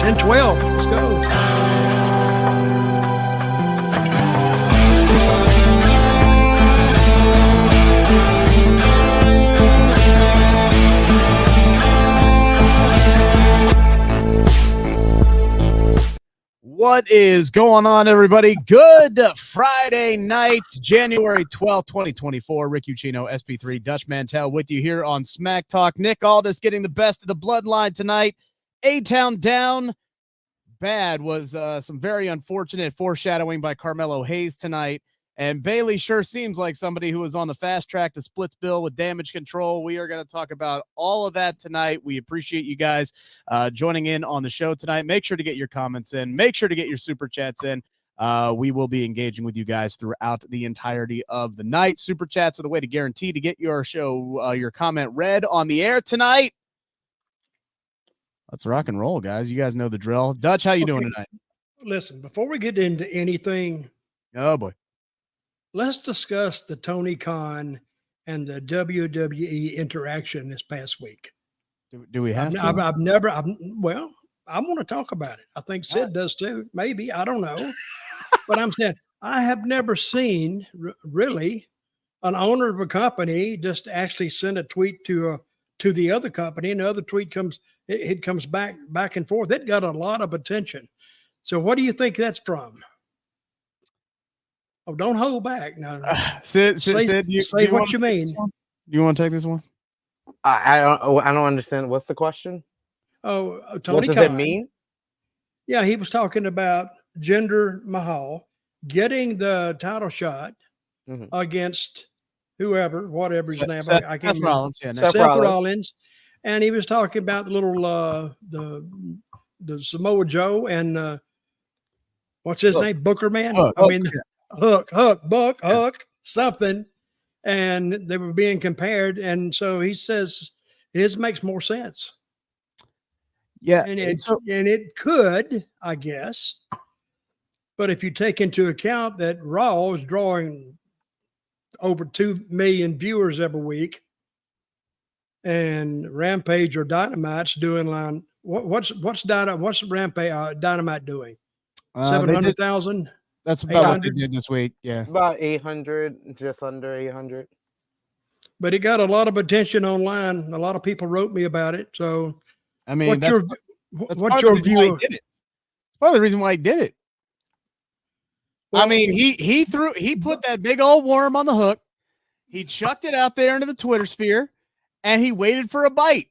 10-12. Let's go. What is going on, everybody? Good Friday night, January 12th, 2024. Rick Ucchino, SP3, Dutch Mantell with you here on Smack Talk. Nick Aldis getting the best of the bloodline tonight. A-Town down bad was some very unfortunate foreshadowing by Carmelo Hayes tonight. And Bayley sure seems like somebody who was on the fast track to splits bill with damage control. We are going to talk about all of that tonight. We appreciate you guys joining in on the show tonight. Make sure to get your comments in. Make sure to get your super chats in. We will be engaging with you guys throughout the entirety of the night. Super chats are the way to guarantee to get your show, your comment read on the air tonight. Let's rock and roll, guys. You guys know the drill. Dutch, how you doing tonight? Listen, before we get into anything. Oh, boy. Let's discuss the Tony Khan and the WWE interaction this past week. Do we have to? I want to talk about it. I think Sid does too. Maybe. I don't know. But I'm saying I have never seen really an owner of a company just actually send a tweet to the other company, and the other tweet comes back and forth. It got a lot of attention. So what do you think that's from? Oh, don't hold back. No. Sid, say what you mean. Do you want to take this one? I don't understand. What's the question? Oh, Tony What does Khan. it mean? Yeah, he was talking about Jinder Mahal getting the title shot against whoever, whatever his name. I can't remember. Rollins, yeah, Seth Rollins. And he was talking about the little the Samoa Joe and what's his name? Booker Man. Hook, something. And they were being compared. And so he says his makes more sense. Yeah. And it could, I guess. But if you take into account that Raw is drawing over 2 million viewers every week, and Rampage or Dynamite's doing line, what's Rampage Dynamite doing? 700,000. That's about what they did this week. Yeah. About 800, just under 800. But it got a lot of attention online. A lot of people wrote me about it. So, I mean, what's your view? It's part of the reason why he did it. Well, I mean, he put that big old worm on the hook. He chucked it out there into the Twitter sphere, and he waited for a bite.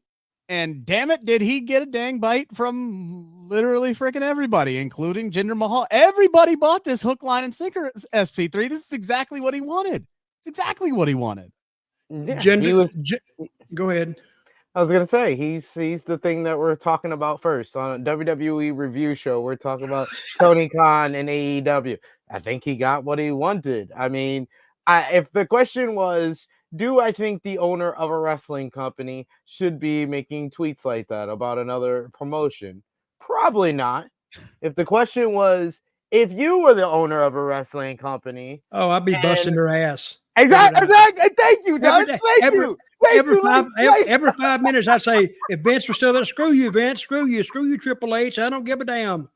And damn it, did he get a dang bite from literally freaking everybody, including Jinder Mahal. Everybody bought this hook, line, and sinker SP3. This is exactly what he wanted. It's exactly what he wanted. Yeah, go ahead. I was gonna say he's the thing that we're talking about first on a WWE review show. We're talking about Tony Khan and AEW. I think he got what he wanted. I mean, if the question was, do I think the owner of a wrestling company should be making tweets like that about another promotion? Probably not. If the question was, if you were the owner of a wrestling company, I'd be busting their ass. Exactly. Thank you, Doug. Every 5 minutes, I say, if Vince was still there, screw you, Vince. Screw you, Triple H. I don't give a damn.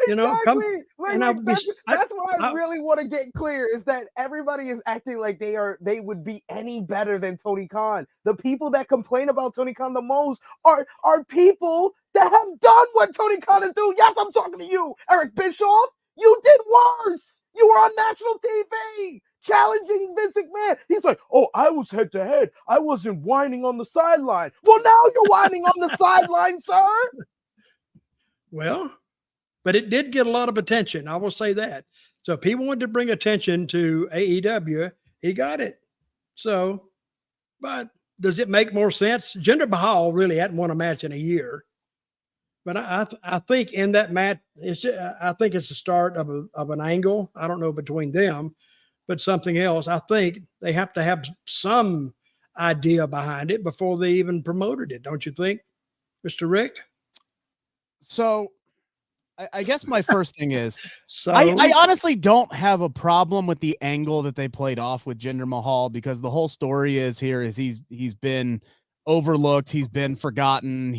You know, that's what I really want to get clear is that everybody is acting like they would be any better than Tony Khan. The people that complain about Tony Khan the most are people that have done what Tony Khan is doing. Yes, I'm talking to you, Eric Bischoff. You did worse. You were on national TV challenging Vince McMahon. He's like, oh, I was head to head. I wasn't whining on the sideline. Well, now you're whining on the sideline, sir. Well, but it did get a lot of attention. I will say that. So if he wanted to bring attention to AEW, he got it. So, but does it make more sense? Jinder Mahal really hadn't won a match in a year. But I think in that match, I think it's the start of an angle. I don't know between them, but something else. I think they have to have some idea behind it before they even promoted it. Don't you think, Mr. Rick? So I guess my first thing is, I honestly don't have a problem with the angle that they played off with Jinder Mahal, because the whole story is he's been overlooked. He's been forgotten.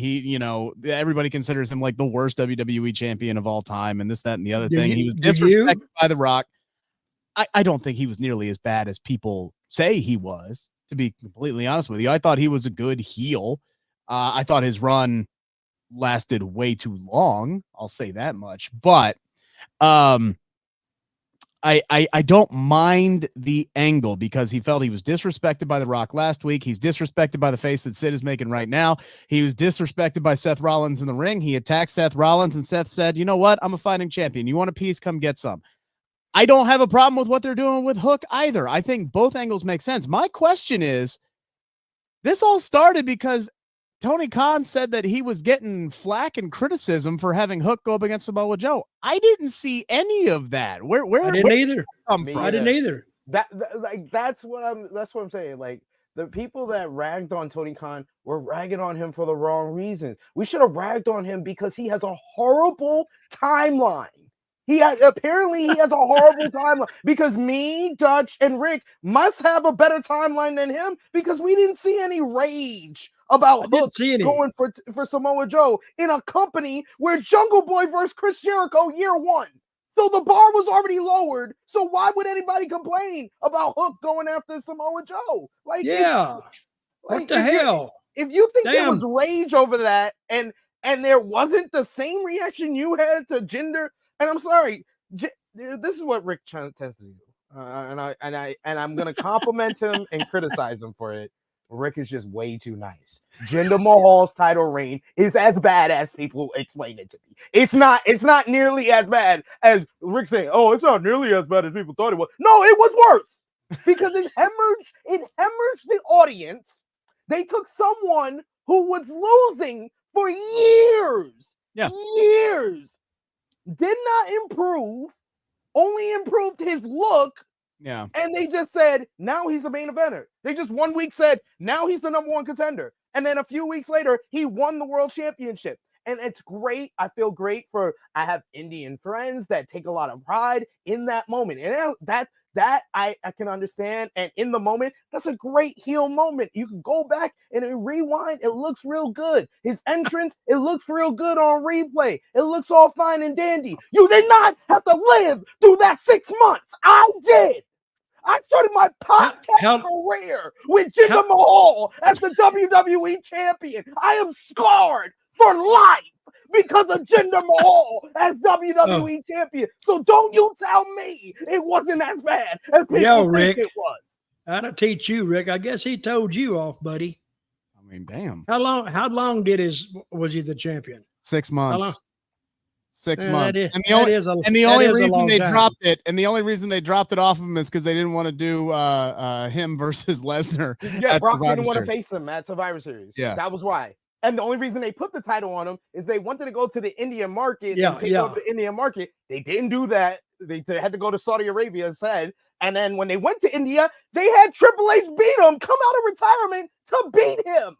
Everybody considers him like the worst WWE champion of all time, and this, that, and the other thing. He was disrespected by The Rock. I don't think he was nearly as bad as people say he was, to be completely honest with you. I thought he was a good heel. I thought his run lasted way too long. I'll say that much. But I don't mind the angle because he felt he was disrespected by The Rock last week. He's disrespected by the face that Sid is making right now. He was disrespected by Seth Rollins in the ring. He attacked Seth Rollins, and Seth said, you know what? I'm a fighting champion. You want a piece? Come get some. I don't have a problem with what they're doing with Hook either. I think both angles make sense. My question is, this all started because Tony Khan said that he was getting flack and criticism for having Hook go up against Samoa Joe. I didn't see any of that. Where I didn't either. I didn't either. That's what I'm saying. Like, the people that ragged on Tony Khan were ragging on him for the wrong reasons. We should have ragged on him because he has a horrible timeline. He has a horrible timeline because me, Dutch, and Rick must have a better timeline than him because we didn't see any rage about Hook going for Samoa Joe in a company where Jungle Boy versus Chris Jericho year one. So the bar was already lowered. So why would anybody complain about Hook going after Samoa Joe? Like, yeah, what the hell? If you think there was rage over that and there wasn't the same reaction you had to Jinder. And I'm sorry, this is what Rick tends to do, and I'm gonna compliment him and criticize him for it. Rick is just way too nice. Jinder Mahal's title reign is as bad as people explain it to me. It's not nearly as bad as Rick saying, "Oh, it's not nearly as bad as people thought it was." No, it was worse because it hemorrhaged the audience. They took someone who was losing for years, years. Did not improve, only improved his look. Yeah. And they just said, now he's the main eventer. They just 1 week said, now he's the number one contender. And then a few weeks later, he won the world championship. And it's great. I feel great I have Indian friends that take a lot of pride in that moment. And that I can understand. And in the moment, that's a great heel moment. You can go back and rewind. It looks real good. His entrance, it looks real good on replay. It looks all fine and dandy. You did not have to live through that 6 months. I did. I started my podcast career with Jinder Mahal as the WWE champion. I am scarred for life because of Jinder Mahal as WWE champion. So don't you tell me it wasn't as bad as people think it was. I'll teach you, Rick. I guess he told you off, buddy. I mean, damn. How long was he the champion? 6 months. 6 months. The only reason they dropped it off of him is because they didn't want to do him versus Lesnar. Yeah, Brock didn't want to face him at Survivor Series. Yeah. That was why. And the only reason they put the title on him is they wanted to go to the Indian market. Over the Indian market. They didn't do that. They had to go to Saudi Arabia instead. And then when they went to India, they had Triple H beat him, come out of retirement to beat him.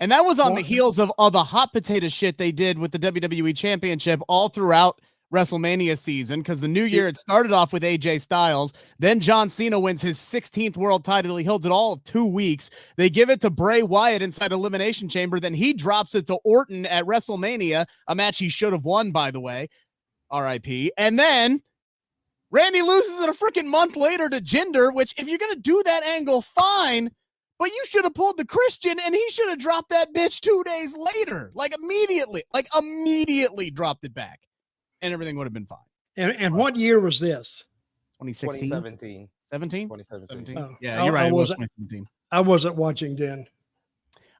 And that was on the heels of all the hot potato shit they did with the WWE Championship all throughout WrestleMania season, because the new year it started off with AJ Styles. Then John Cena wins his 16th world title. He holds it all of 2 weeks. They give it to Bray Wyatt inside Elimination Chamber. Then he drops it to Orton at WrestleMania, a match he should have won, by the way. RIP. And then Randy loses it a freaking month later to Jinder, which if you're going to do that angle, fine. But you should have pulled the Christian, and he should have dropped that bitch 2 days later. Immediately dropped it back. And everything would have been fine. And what year was this? 2016? 2017. 17? 2017. Oh, yeah, you're right. It was 2017. I wasn't watching then.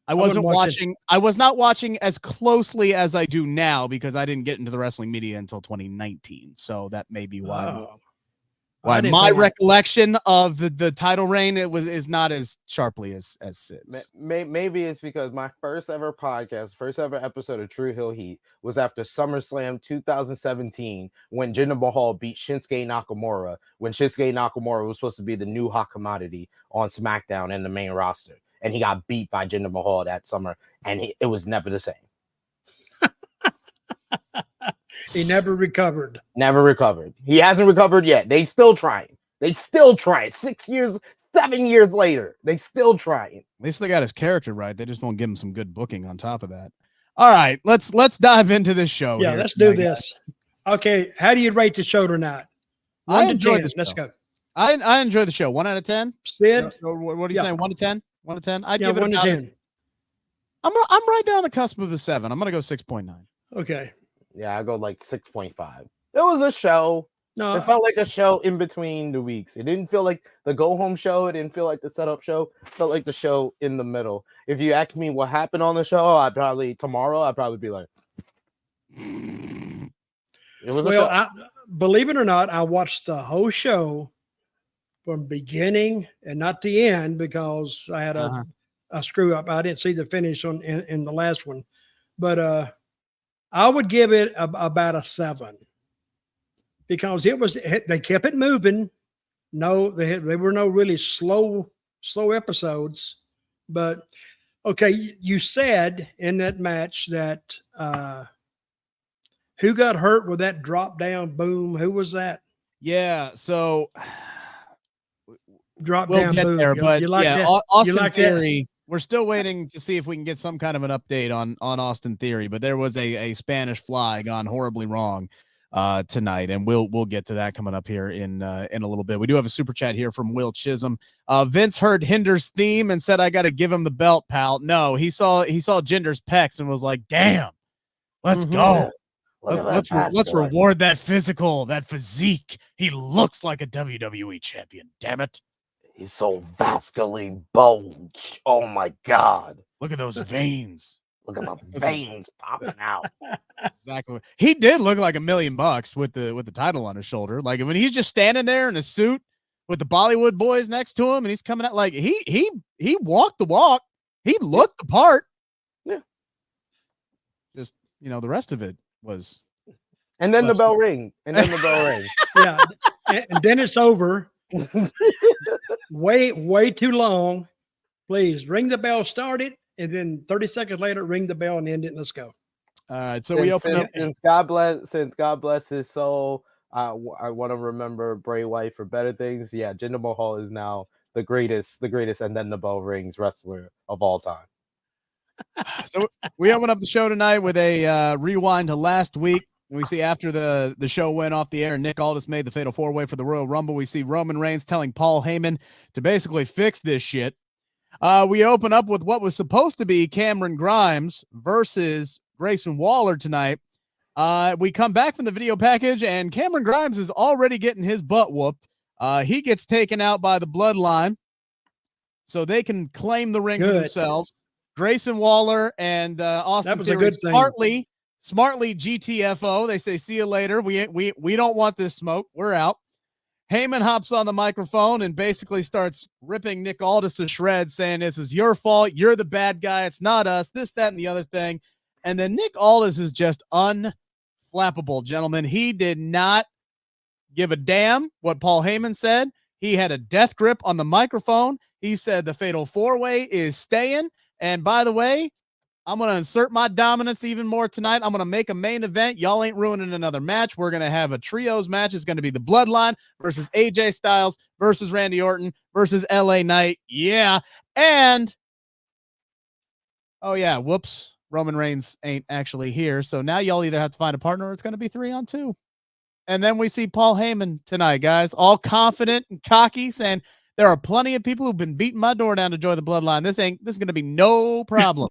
I wasn't watching. I was not watching as closely as I do now because I didn't get into the wrestling media until 2019. So that may be why. Why my recollection of the title reign is not as sharply as Sid's. Maybe it's because my first ever podcast, first ever episode of True Hill Heat was after SummerSlam 2017 when Jinder Mahal beat Shinsuke Nakamura, when Shinsuke Nakamura was supposed to be the new hot commodity on SmackDown and the main roster. And he got beat by Jinder Mahal that summer, and it was never the same. He never recovered. Never recovered. He hasn't recovered yet. They still trying. 6 years 7 years later, they still trying. At least they got his character right. They just won't give him some good booking on top of that. All right, let's dive into this show. Yeah, here let's tonight, do this. Okay, how do you rate the show tonight? I 1 to enjoyed 10. the show. Let's go. I enjoy the show. 1 out of 10. Sid? What are you saying? 1 to 10? 1 to 10? I'd Yeah, give it 1 to about 10. I'm right there on the cusp of a 7. I'm gonna go 6.9. Okay. Yeah, I go like 6.5. It was a show. No, It felt like a show in between the weeks. It didn't feel like the go home show. It didn't feel like the setup show. It felt like the show in the middle. If you ask me what happened on the show, I'd probably be like, it was a show. Believe it or not, I watched the whole show from beginning and not the end because I had a screw up. I didn't see the finish in the last one, but I would give it about a 7 because they kept it moving. No, there were no really slow episodes, but okay, you said in that match that who got hurt with that drop down boom? Who was that? Yeah, so Drop we'll down get boom. there, but you like yeah, that? Austin like Theory. We're still waiting to see if we can get some kind of an update on Austin Theory, but there was a Spanish fly gone horribly wrong tonight, and we'll get to that coming up here in a little bit. We do have a super chat here from Will Chisholm. Vince heard Hinder's theme and said, "I got to give him the belt, pal." No, he saw Jinder's pecs and was like, "Damn, let's go." Let's reward that physical, that physique. He looks like a WWE champion. Damn it. He's so vascularly bulged. Oh my God. Look at those veins. Look at my veins popping out. Exactly. He did look like $1 million with the title on his shoulder. Like when he's just standing there in a suit with the Bollywood boys next to him and he's coming out like he walked the walk. He looked the part. Yeah. Just, the rest of it was. And then the bell ring. Yeah. And then it's over. way too long. Please ring the bell, start it, and then 30 seconds later, ring the bell and end it. And let's go. All right. So we open up. Since God bless his soul, I want to remember Bray Wyatt for better things. Yeah, Jinder Mahal is now the greatest, and then the bell rings wrestler of all time. So we open up the show tonight with a rewind to last week. We see after the show went off the air, Nick Aldis made the Fatal 4-Way for the Royal Rumble. We see Roman Reigns telling Paul Heyman to basically fix this shit. We open up with what was supposed to be Cameron Grimes versus Grayson Waller tonight. We come back from the video package, and Cameron Grimes is already getting his butt whooped. He gets taken out by the Bloodline, so they can claim the ring for themselves. Grayson Waller and Austin Theory smartly GTFO. They say, "See you later. We don't want this smoke. We're out." Heyman hops on the microphone and basically starts ripping Nick Aldis to shreds, saying, "This is your fault. You're the bad guy. It's not us. This, that, and the other thing." And then Nick Aldis is just unflappable, gentlemen. He did not give a damn what Paul Heyman said. He had a death grip on the microphone. He said the Fatal 4-Way is staying. And by the way, I'm going to insert my dominance even more tonight. I'm going to make a main event. Y'all ain't ruining another match. We're going to have a trios match. It's going to be the Bloodline versus AJ Styles versus Randy Orton versus LA Knight. Yeah. And, oh yeah, whoops. Roman Reigns ain't actually here. So now y'all either have to find a partner or it's going to be 3-on-2. And then we see Paul Heyman tonight, guys, all confident and cocky, saying, "There are plenty of people who've been beating my door down to join the Bloodline. This is going to be no problem."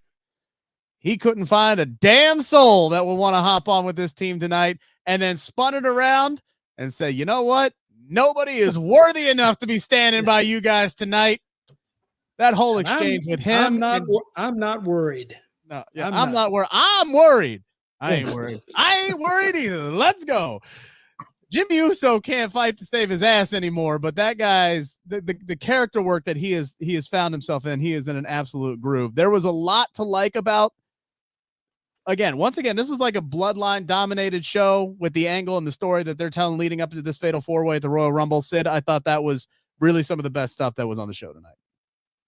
He couldn't find a damn soul that would want to hop on with this team tonight, and then spun it around and say, "You know what? Nobody is worthy enough to be standing by you guys tonight." That whole exchange with him. I'm not worried. No, yeah, I'm not worried. I'm worried. I ain't worried. I ain't worried either. Let's go. Jimmy Uso can't fight to save his ass anymore, but that guy's the character work that he has found himself in. He is in an absolute groove. There was a lot to like about. Once again, this was like a Bloodline dominated show with the angle and the story that they're telling leading up to this Fatal 4-Way at the Royal Rumble. Sid, I thought that was really some of the best stuff that was on the show tonight.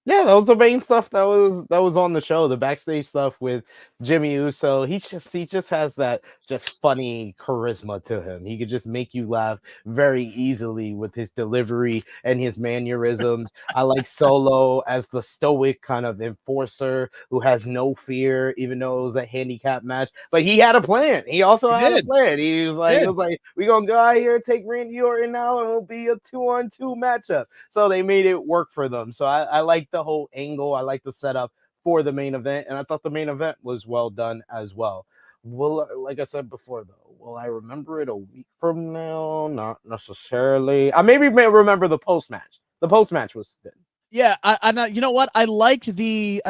Yeah, that was the main stuff that was on the show. The backstage stuff with Jimmy Uso. He just has that just funny charisma to him. He could just make you laugh very easily with his delivery and his mannerisms. I like Solo as the stoic kind of enforcer who has no fear, even though it was a handicap match. But he had a plan. He also had a plan. He was like, we're gonna go out here and take Randy Orton now, and it'll be a 2-on-2 matchup. So they made it work for them. So I like the whole angle. I like the setup for the main event, and I thought the main event was well done as well. Like I said before, though, will I remember it a week from now? Not necessarily. I maybe may remember the post match. The post match was good. Yeah, I you know what? I liked the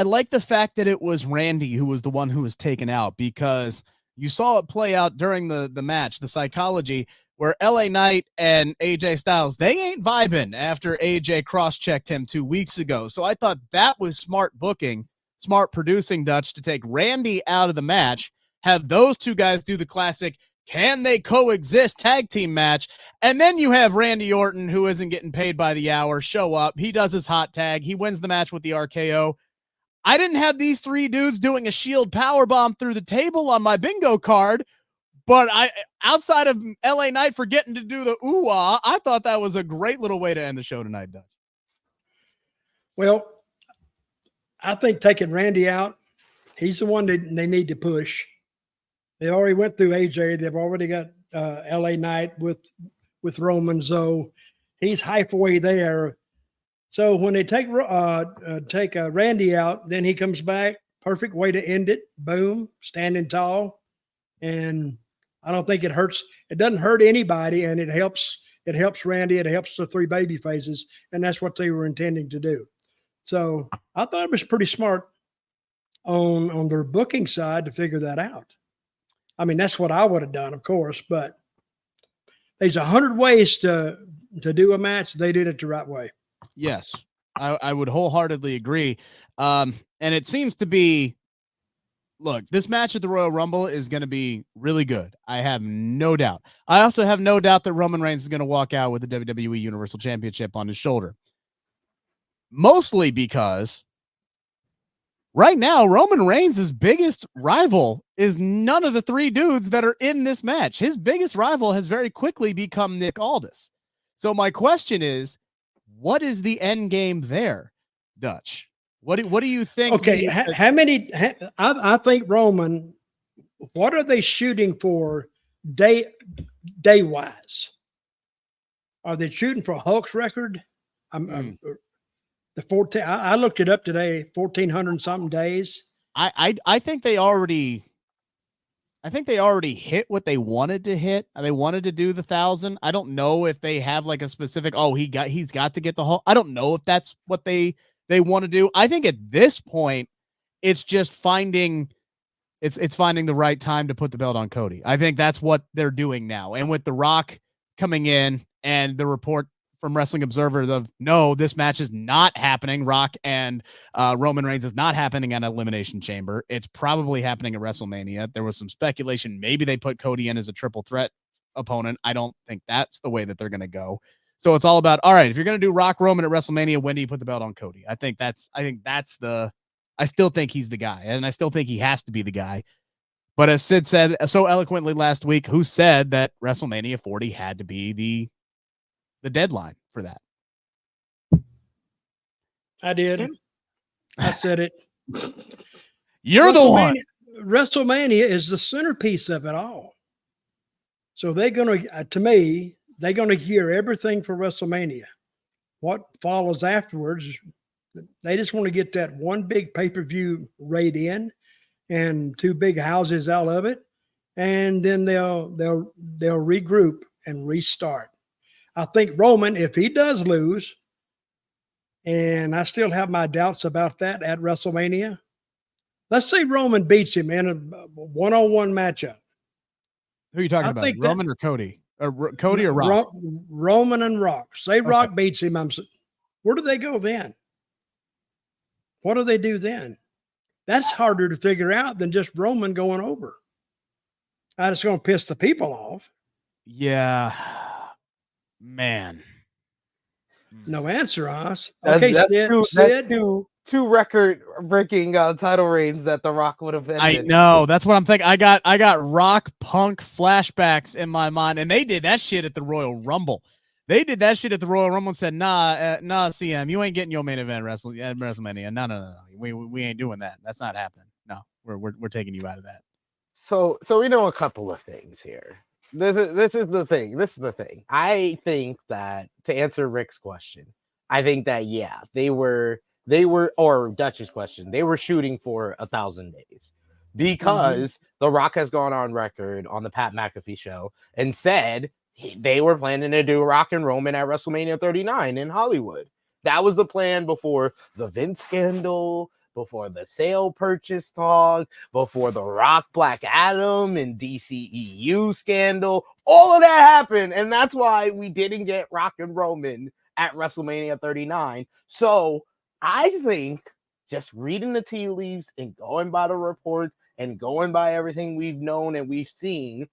fact that it was Randy who was the one who was taken out, because you saw it play out during the match, the psychology, where LA Knight and AJ Styles, they ain't vibing after AJ cross-checked him 2 weeks ago. So I thought that was smart booking, smart producing, Dutch, to take Randy out of the match, have those two guys do the classic can they coexist tag team match, and then you have Randy Orton, who isn't getting paid by the hour, show up. He does his hot tag. He wins the match with the RKO. I didn't have these three dudes doing a shield powerbomb through the table on my bingo card, but outside of LA Knight forgetting to do the ooh-ah, I thought that was a great little way to end the show tonight, Dutch. Well, I think taking Randy out, he's the one that they need to push. They already went through AJ. They've already got LA Knight with Roman, so he's halfway there. So when they take Randy out, then he comes back. Perfect way to end it. Boom, standing tall, and I don't think it hurts. It doesn't hurt anybody, and it helps. It helps Randy. It helps the three baby faces, and that's what they were intending to do. So I thought it was pretty smart on their booking side to figure that out. I mean, that's what I would have done, of course, but there's 100 ways to do a match. They did it the right way. Yes, I would wholeheartedly agree. And it seems to be, look, this match at the Royal Rumble is going to be really good. I have no doubt. I also have no doubt that Roman Reigns is going to walk out with the WWE Universal Championship on his shoulder. Mostly because right now, Roman Reigns' biggest rival is none of the three dudes that are in this match. His biggest rival has very quickly become Nick Aldis. So my question is, what is the end game there, Dutch? What do you think? Okay, how many? I think Roman. What are they shooting for day wise? Are they shooting for Hulk's record? The 14. I looked it up today. 1,400 something days. I think they already. I think they already hit what they wanted to hit. They wanted to do the 1,000. I don't know if they have like a specific. Oh, he's got to get the whole. I don't know if that's what they want to do. I think at this point, it's just finding. It's finding the right time to put the belt on Cody. I think that's what they're doing now. And with The Rock coming in and the report from Wrestling Observer of no, this match is not happening. Rock and Roman Reigns is not happening at Elimination Chamber. It's probably happening at WrestleMania. There was some speculation. Maybe they put Cody in as a triple threat opponent. I don't think that's the way that they're going to go. So it's all about, all right, if you're going to do Rock Roman at WrestleMania, when do you put the belt on Cody? I still think he's the guy, and I still think he has to be the guy. But as Sid said so eloquently last week, who said that WrestleMania 40 had to be the deadline for that? I did. I said it. You're the one. WrestleMania is the centerpiece of it all. So they're going to gear everything for WrestleMania. What follows afterwards, they just want to get that one big pay-per-view rate in and two big houses out of it. And then they'll regroup and restart. I think Roman, if he does lose, and I still have my doubts about that at WrestleMania, let's say Roman beats him in a one-on-one matchup. Who are you talking about? Roman or Cody? Or Cody or Rock? Roman and Rock. Say Rock beats him. Where do they go then? What do they do then? That's harder to figure out than just Roman going over. It's going to piss the people off. Yeah. Man. No answer, Oz. That's, Okay, that's Sid. two, Sid. that's two record-breaking title reigns that The Rock would have I ended. know. That's what I'm thinking. I got Rock Punk flashbacks in my mind, and they did that shit at the Royal Rumble. They did that shit at the Royal Rumble and said, nah, CM, you ain't getting your main event at WrestleMania. No. We ain't doing that. That's not happening. No, we're taking you out of that. So we know a couple of things here. This is the thing. I think that, to answer Rick's question, I think that they were, or Dutch's question, they were shooting for 1,000 days because The Rock has gone on record on the Pat McAfee show and said they were planning to do Rock and Roman at WrestleMania 39 in Hollywood. That was the plan before the Vince scandal, before the sale purchase talk, before the Rock Black Adam and DCEU scandal. All of that happened, and that's why we didn't get Rock and Roman at WrestleMania 39. So I think, just reading the tea leaves and going by the reports and going by everything we've known and we've seen,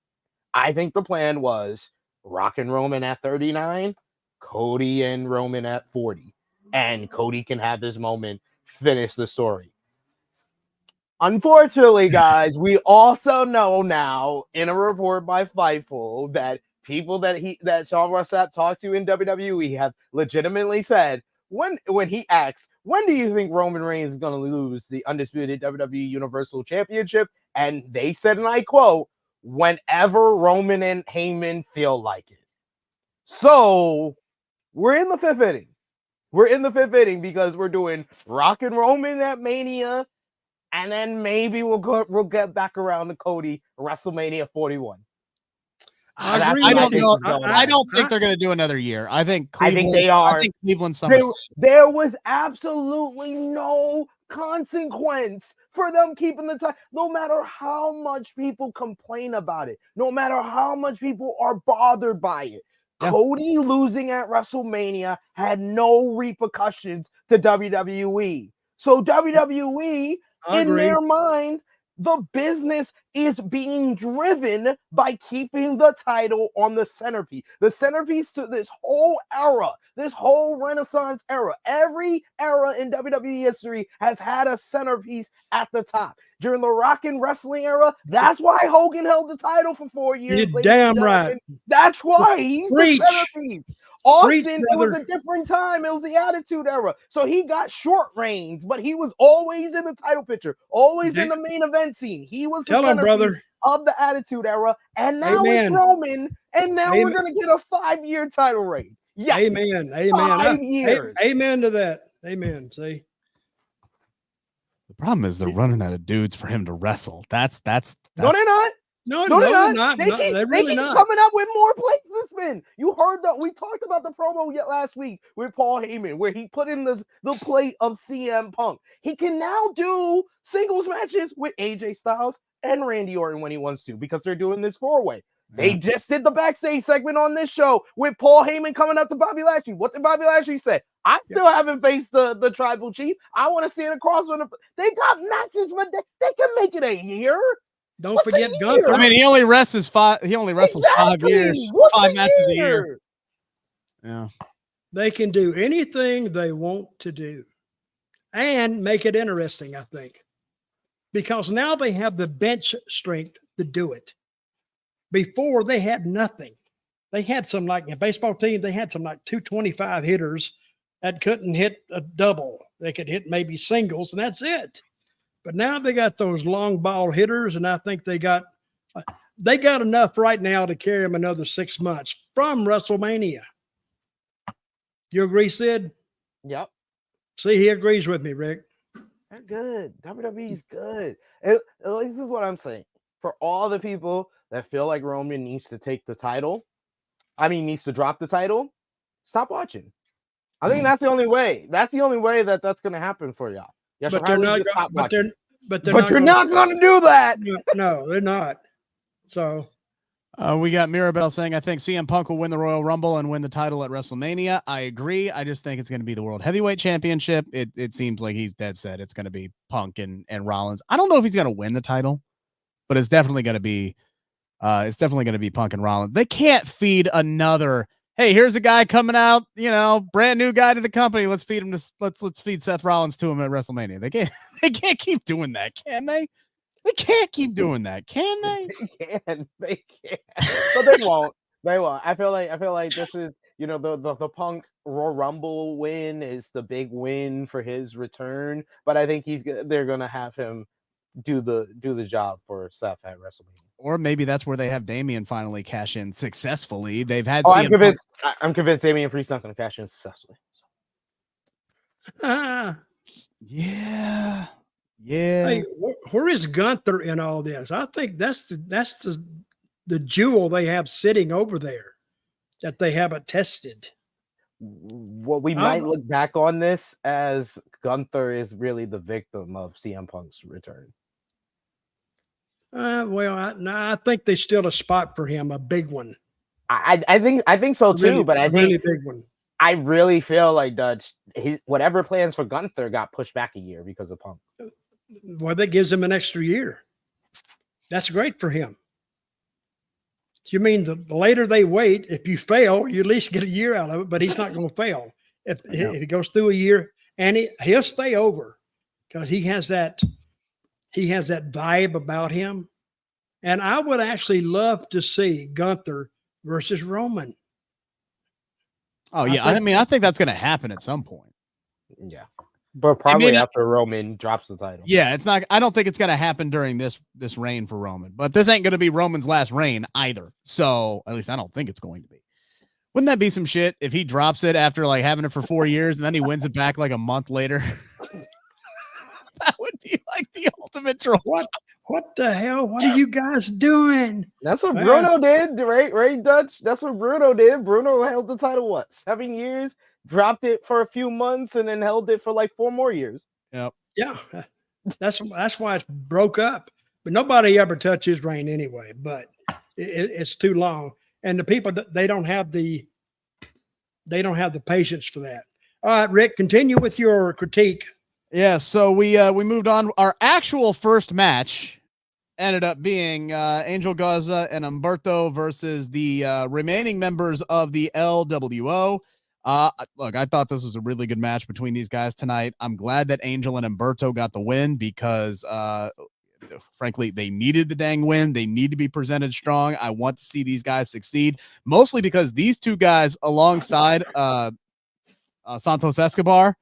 I think the plan was Rock and Roman at 39, Cody and Roman at 40, and Cody can have this moment, finish the story. Unfortunately, guys, we also know now in a report by Fightful that people that Sean Ross Sapp talked to in WWE have legitimately said, when he asks, when do you think Roman Reigns is going to lose the undisputed WWE Universal Championship? And they said, and I quote, whenever Roman and Heyman feel like it. So we're in the fifth inning. We're in the fifth inning because we're doing Rock and Roman at Mania, and then maybe we'll get back around to Cody WrestleMania 41. I agree. I don't think they're going to do another year. I think they are. I think Cleveland SummerSlam. There was absolutely no consequence for them keeping the title, no matter how much people complain about it, no matter how much people are bothered by it. Yeah. Cody losing at WrestleMania had no repercussions to WWE. So WWE, in their mind, the business is being driven by keeping the title on the centerpiece. The centerpiece to this whole era, this whole Renaissance era. Every era in WWE history has had a centerpiece at the top. During the Rock and Wrestling era, that's why Hogan held the title for 4 years. You're damn right. That's why he's the centerpiece. Austin, it was a different time. It was the Attitude Era. So he got short reigns, but he was always in the title picture, always in the main event scene. He was the centerpiece of the Attitude Era. And now it's Roman, and now we're going to get a 5-year title reign. Yes. Amen. 5 years. Amen to that. Amen. See? The problem is they're running out of dudes for him to wrestle. That's No, they're not. No, they're not. They keep coming up with more plates to spin. You heard that we talked about the promo yet last week with Paul Heyman, where he put in the plate of CM Punk. He can now do singles matches with AJ Styles and Randy Orton when he wants to, because they're doing this 4-way. They just did the backstage segment on this show with Paul Heyman coming up to Bobby Lashley. What did Bobby Lashley say? I still haven't faced the tribal chief. I want to see it across from they got matches, but they can make it a year. Don't forget Gunther. I mean, he only wrestles 5 years, 5 matches a year. Yeah. They can do anything they want to do and make it interesting, I think, because now they have the bench strength to do it. Before, they had nothing. They had some, like a baseball team, they had some like 225 hitters that couldn't hit a double. They could hit maybe singles, and that's it. But now they got those long ball hitters, and I think they got enough right now to carry them another 6 months from WrestleMania. You agree, Sid? Yep. See, he agrees with me, Rick. They're good. WWE's good. And this is what I'm saying. For all the people that feel like Roman needs to take the title, needs to drop the title, stop watching. I think that's the only way. That's the only way that's going to happen for y'all. But they're not going to do that. No, they're not. So we got Mirabelle saying, I think CM Punk will win the Royal Rumble and win the title at WrestleMania. I agree. I just think it's going to be the World Heavyweight Championship. It seems like he's dead set. It's going to be Punk and Rollins. I don't know if he's going to win the title, but it's definitely going to be Punk and Rollins. They can't feed another. hey, here's a guy coming out, brand new guy to the company. Let's feed him let's feed Seth Rollins to him at WrestleMania. They can't keep doing that, can they? They can't keep doing that, can they? They can, but they won't. They won't. I feel like this is, the Punk Royal Rumble win is the big win for his return. But I think they're gonna have him do the job for Seth at WrestleMania. Or maybe that's where they have Damian finally cash in successfully. They've had. I'm convinced Damian Priest's not going to cash in successfully. Yeah. Hey, where is Gunther in all this? I think that's the jewel they have sitting over there that they haven't tested. What we might look back on this as Gunther is really the victim of CM Punk's return. I think there's still a spot for him, a big one. I think so too, really, but I think really big one. I really feel like Dutch, whatever plans for Gunther got pushed back a year because of Punk. Well, that gives him an extra year. That's great for him. You mean the later they wait, if you fail, you at least get a year out of it, but he's not going to fail. If he goes through a year, and he'll stay over because he has that vibe about him. And I would actually love to see Gunther versus Roman. Oh, yeah. I think that's going to happen at some point. Yeah. But probably after Roman drops the title. Yeah, it's not. I don't think it's going to happen during this reign for Roman. But this ain't going to be Roman's last reign either. So at least I don't think it's going to be. Wouldn't that be some shit if he drops it after like having it for 4 years and then he wins it back like a month later? That would be like the ultimate troll. What the hell? What are you guys doing? That's what Bruno did, right, Dutch? That's what Bruno did. Bruno held the title, 7 years? Dropped it for a few months and then held it for like 4 more years. Yep. Yeah. That's why it's broke up. But nobody ever touched his reign anyway. But it's too long. And the people, they don't have the patience for that. All right, Rick, continue with your critique. Yeah, so we moved on. Our actual first match ended up being Angel Garza and Umberto versus the remaining members of the LWO. Look, I thought this was a really good match between these guys tonight. I'm glad that Angel and Umberto got the win because, frankly, they needed the dang win. They need to be presented strong. I want to see these guys succeed, mostly because these two guys alongside Santos Escobar,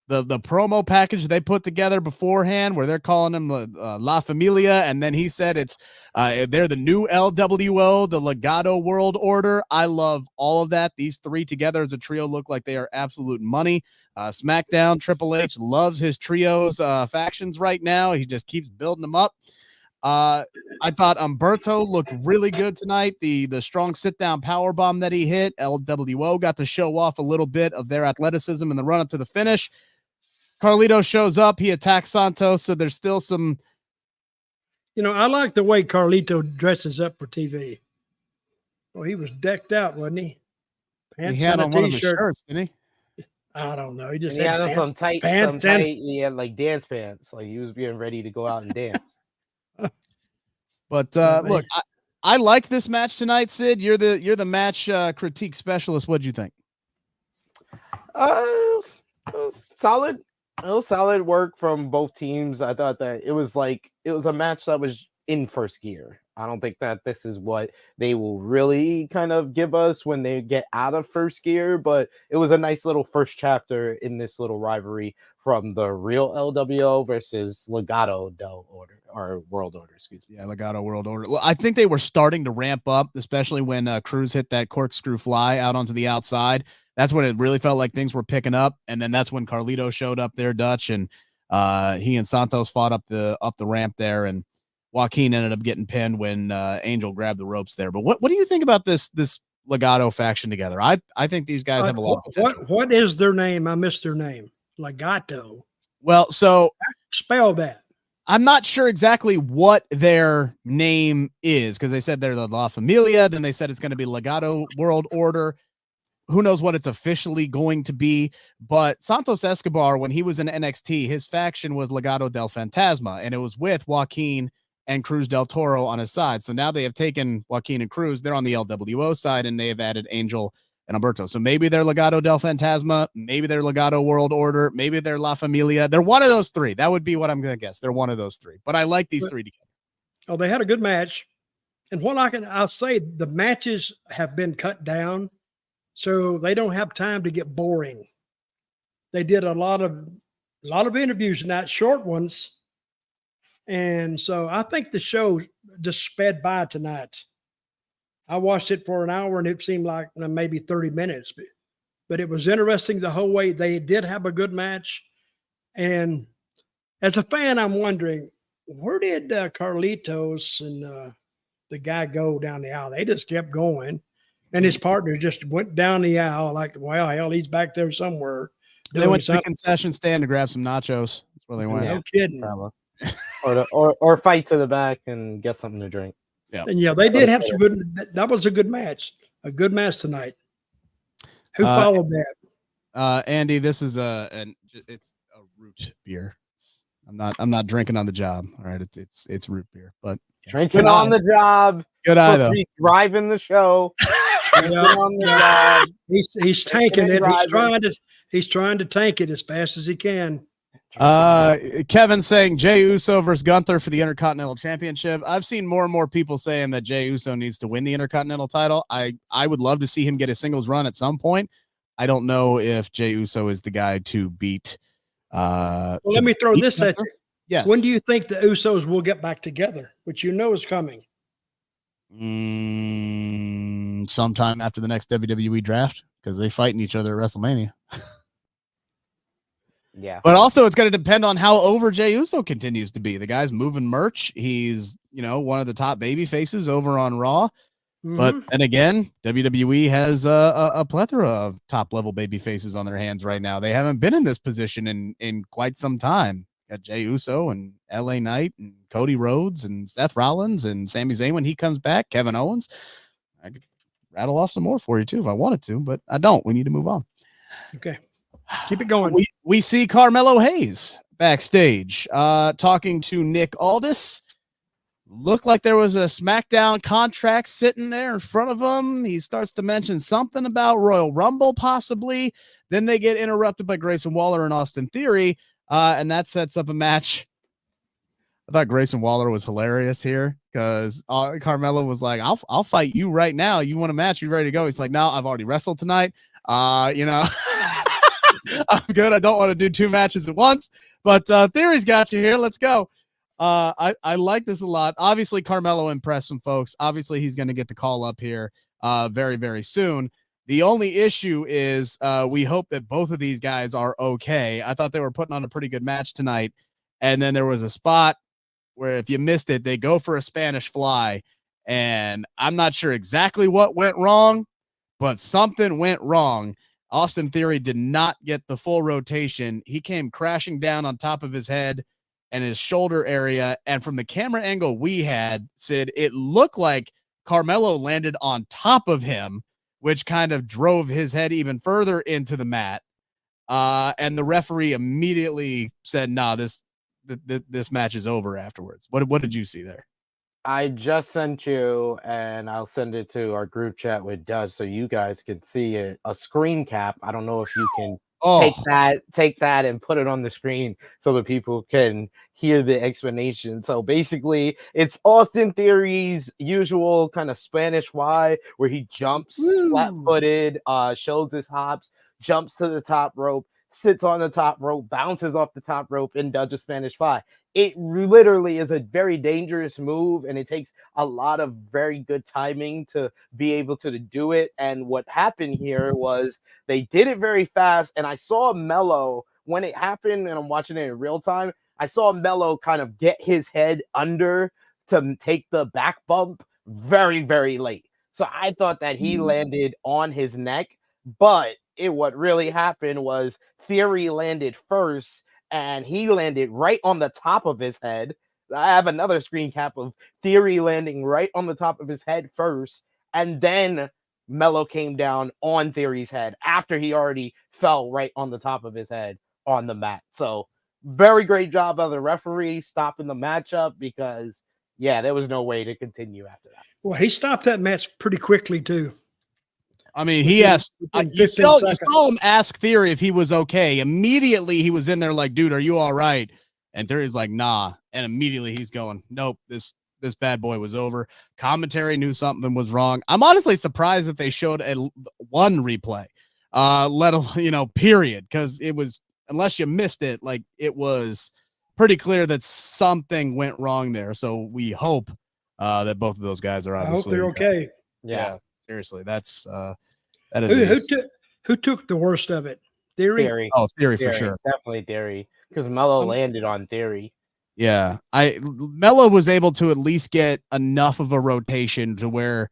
the promo package they put together beforehand where they're calling him La Familia, and then he said they're the new LWO, the Legato World Order. I love all of that. These three together as a trio look like they are absolute money. SmackDown, Triple H loves his trios factions right now. He just keeps building them up. I thought Umberto looked really good tonight. The strong sit-down powerbomb that he hit, LWO got to show off a little bit of their athleticism in the run-up to the finish. Carlito shows up. He attacks Santos, so there's still some. I like the way Carlito dresses up for TV. Well, he was decked out, wasn't he? Pants he had on one of the shirts, didn't he? I don't know. He just had pants, some tight pants. He had like dance pants. Like he was getting ready to go out and dance. But look, I liked this match tonight, Sid. You're the match critique specialist. What'd you think? It was solid. It was solid work from both teams. I thought that it was a match that was in first gear. I don't think that this is what they will really kind of give us when they get out of first gear, but it was a nice little first chapter in this little rivalry from the real LWO versus Legato Del Order or World Order, excuse me. Yeah, Legato World Order. Well, I think they were starting to ramp up, especially when Cruz hit that corkscrew fly out onto the outside. That's when it really felt like things were picking up, and then that's when Carlito showed up there, Dutch, and he and Santos fought up the ramp there, and Joaquin ended up getting pinned when Angel grabbed the ropes there. But what do you think about this Legato faction together? I think these guys have a lot of potential. What is their name? I missed their name. Legato. Well, so spell that. I'm not sure exactly what their name is because they said they're the La Familia. Then they said it's going to be Legato World Order. Who knows what it's officially going to be, but Santos Escobar, when he was in NXT, his faction was Legado del Fantasma, and it was with Joaquin and Cruz del Toro on his side. So now they have taken Joaquin and Cruz. They're on the LWO side, and they have added Angel and Alberto. So maybe they're Legato del Fantasma, maybe they're Legato World Order, maybe they're La Familia. They're one of those three. That would be what I'm going to guess. They're one of those three. But I like these three together. Oh, they had a good match. And what I'll say, the matches have been cut down, so they don't have time to get boring. They did a lot of interviews, not short ones. And so I think the show just sped by tonight. I watched it for an hour and it seemed like maybe 30 minutes, but it was interesting the whole way. They did have a good match. And as a fan, I'm wondering, where did Carlitos and the guy go down the aisle? They just kept going. And his partner just went down the aisle like, well, hell, he's back there somewhere. They went to the concession stand to grab some nachos. That's where they went. No kidding. or fight to the back and get something to drink. Yeah. And yeah, they did have some good. That was a good match. A good match tonight. Who followed that? Andy, this is it's a root beer. I'm not drinking on the job. All right, it's root beer, but drinking on the job. Good eye though. Driving the show. On the job. He's tanking it. He's trying to tank it as fast as he can. Kevin saying Jey Uso versus Gunther for the Intercontinental Championship. I've seen more and more people saying that Jey Uso needs to win the Intercontinental title. I would love to see him get a singles run at some point. I don't know if Jey Uso is the guy to beat. Well, let me throw this at you. Yes. When do you think the Usos will get back together, which you know is coming? Sometime after the next WWE draft, because they fighting each other at WrestleMania. Yeah. But also it's going to depend on how over Jey Uso continues to be. The guy's moving merch. He's, one of the top baby faces over on Raw. Mm-hmm. But, and again, WWE has a plethora of top level baby faces on their hands right now. They haven't been in this position in quite some time. Got Jey Uso and LA Knight and Cody Rhodes and Seth Rollins and Sami Zayn when he comes back, Kevin Owens. I could rattle off some more for you too if I wanted to, but I don't. We need to move on. Okay. Keep it going. We see Carmelo Hayes backstage talking to Nick Aldis. Looked like there was a SmackDown contract sitting there in front of him. He starts to mention something about Royal Rumble possibly. Then they get interrupted by Grayson Waller and Austin Theory, and that sets up a match. I thought Grayson Waller was hilarious here because Carmelo was like, I'll fight you right now. You want a match? You ready to go? He's like, no, I've already wrestled tonight. I'm good. I don't want to do two matches at once, but Theory's got you here. Let's go. I like this a lot. Obviously, Carmelo impressed some folks. Obviously, he's going to get the call up here very, very soon. The only issue is we hope that both of these guys are okay. I thought they were putting on a pretty good match tonight, and then there was a spot where if you missed it, they go for a Spanish fly, and I'm not sure exactly what went wrong, but something went wrong. Austin Theory did not get the full rotation. He came crashing down on top of his head and his shoulder area. And from the camera angle we had, Sid, it looked like Carmelo landed on top of him, which kind of drove his head even further into the mat. And the referee immediately said, nah, this match is over afterwards. What did you see there? I just sent you, and I'll send it to our group chat with Dutch so you guys can see it. A screen cap. I don't know if you can take that and put it on the screen so that people can hear the explanation. So basically, it's Austin Theory's usual kind of Spanish Y where he jumps flat-footed, shows his hops, jumps to the top rope, sits on the top rope, bounces off the top rope, and does a Spanish fly. It literally is a very dangerous move, and it takes a lot of very good timing to be able to do it. And what happened here was they did it very fast, and I saw Melo when it happened, and I'm watching it in real time. I saw Melo kind of get his head under to take the back bump very, very late. So I thought that he landed on his neck, but what really happened was Theory landed first, and he landed right on the top of his head. I have another screen cap of Theory landing right on the top of his head first, and then Melo came down on Theory's head after he already fell right on the top of his head on the mat. So very great job by the referee stopping the matchup because, yeah, there was no way to continue after that. Well, he stopped that match pretty quickly, too. I mean, he asked. within You 15 saw seconds. him ask Theory if he was okay. Immediately, he was in there like, "Dude, are you all right?" And Theory's like, "Nah." And immediately, he's going, "Nope, this bad boy was over." Commentary knew something was wrong. I'm honestly surprised that they showed one replay, let alone period, because it was, unless you missed it, like it was pretty clear that something went wrong there. So we hope that both of those guys are I hope obviously they're okay. Yeah, seriously, that is Who took the worst of it? Theory? Theory. Theory for sure. Definitely Theory. Because Melo landed on Theory. Yeah, Melo was able to at least get enough of a rotation to where,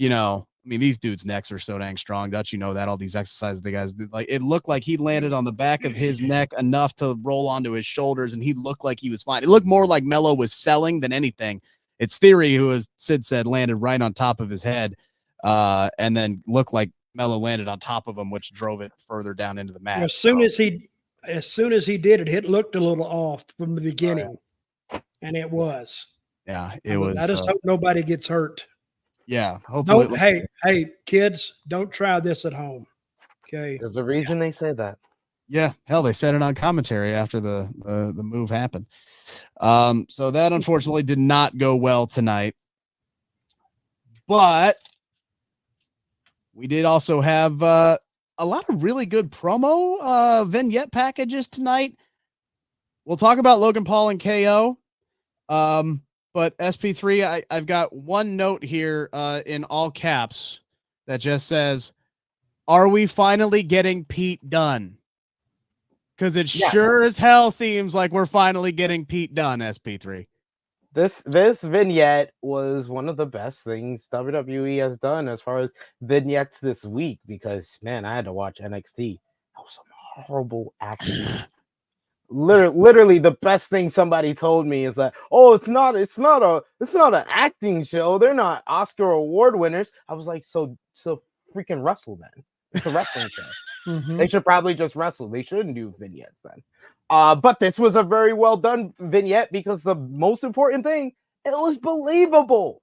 I mean, these dudes' necks are so dang strong. Dutch, that all these exercises the guys did, like it looked like he landed on the back of his neck enough to roll onto his shoulders, and he looked like he was fine. It looked more like Melo was selling than anything. It's Theory who, as Sid said, landed right on top of his head, and then looked like Melo landed on top of him, which drove it further down into the mat. As soon as he did it, it looked a little off from the beginning, and it was. Yeah, it was. I just hope nobody gets hurt. Yeah, hopefully. Hey, kids, don't try this at home. Okay, there's a reason they say that. Yeah, hell, they said it on commentary after the move happened. So that unfortunately did not go well tonight. But we did also have a lot of really good promo vignette packages tonight. We'll talk about Logan Paul and KO. But SP3, I've got one note here in all caps that just says, "Are we finally getting Pete done?" Because it sure as hell seems like we're finally getting Pete done, SP3. This vignette was one of the best things WWE has done as far as vignettes this week, because man, I had to watch NXT. That was some horrible action. Literally the best thing somebody told me is that, oh, it's not an acting show. They're not Oscar award winners. I was like, so freaking wrestle then. It's a wrestling show. Mm-hmm. They should probably just wrestle. They shouldn't do vignettes then. But this was a very well done vignette, because the most important thing, it was believable.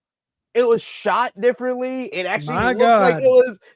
It was shot differently. It actually looked like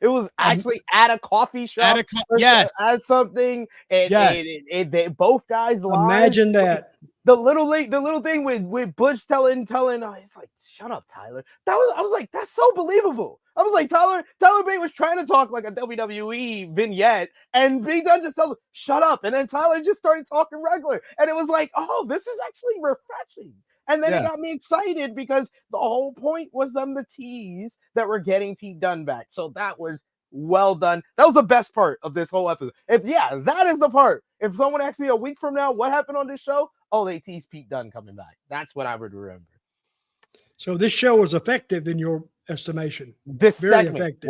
it was actually at a coffee shop. At something. They both guys live. Imagine that. The little thing with Butch telling, he's like, "Shut up, Tyler." I was like, that's so believable. I was like, Tyler Bate was trying to talk like a WWE vignette, and Big Dunn just tells him, "Shut up," and then Tyler just started talking regular, and it was like, oh, this is actually refreshing. And then it got me excited, because the whole point was them to tease that we're getting Pete Dunne back. So that was well done. That was the best part of this whole episode. That is the part. If someone asks me a week from now what happened on this show, oh, they teased Pete Dunne coming back. That's what I would remember. So this show was effective in your estimation. This segment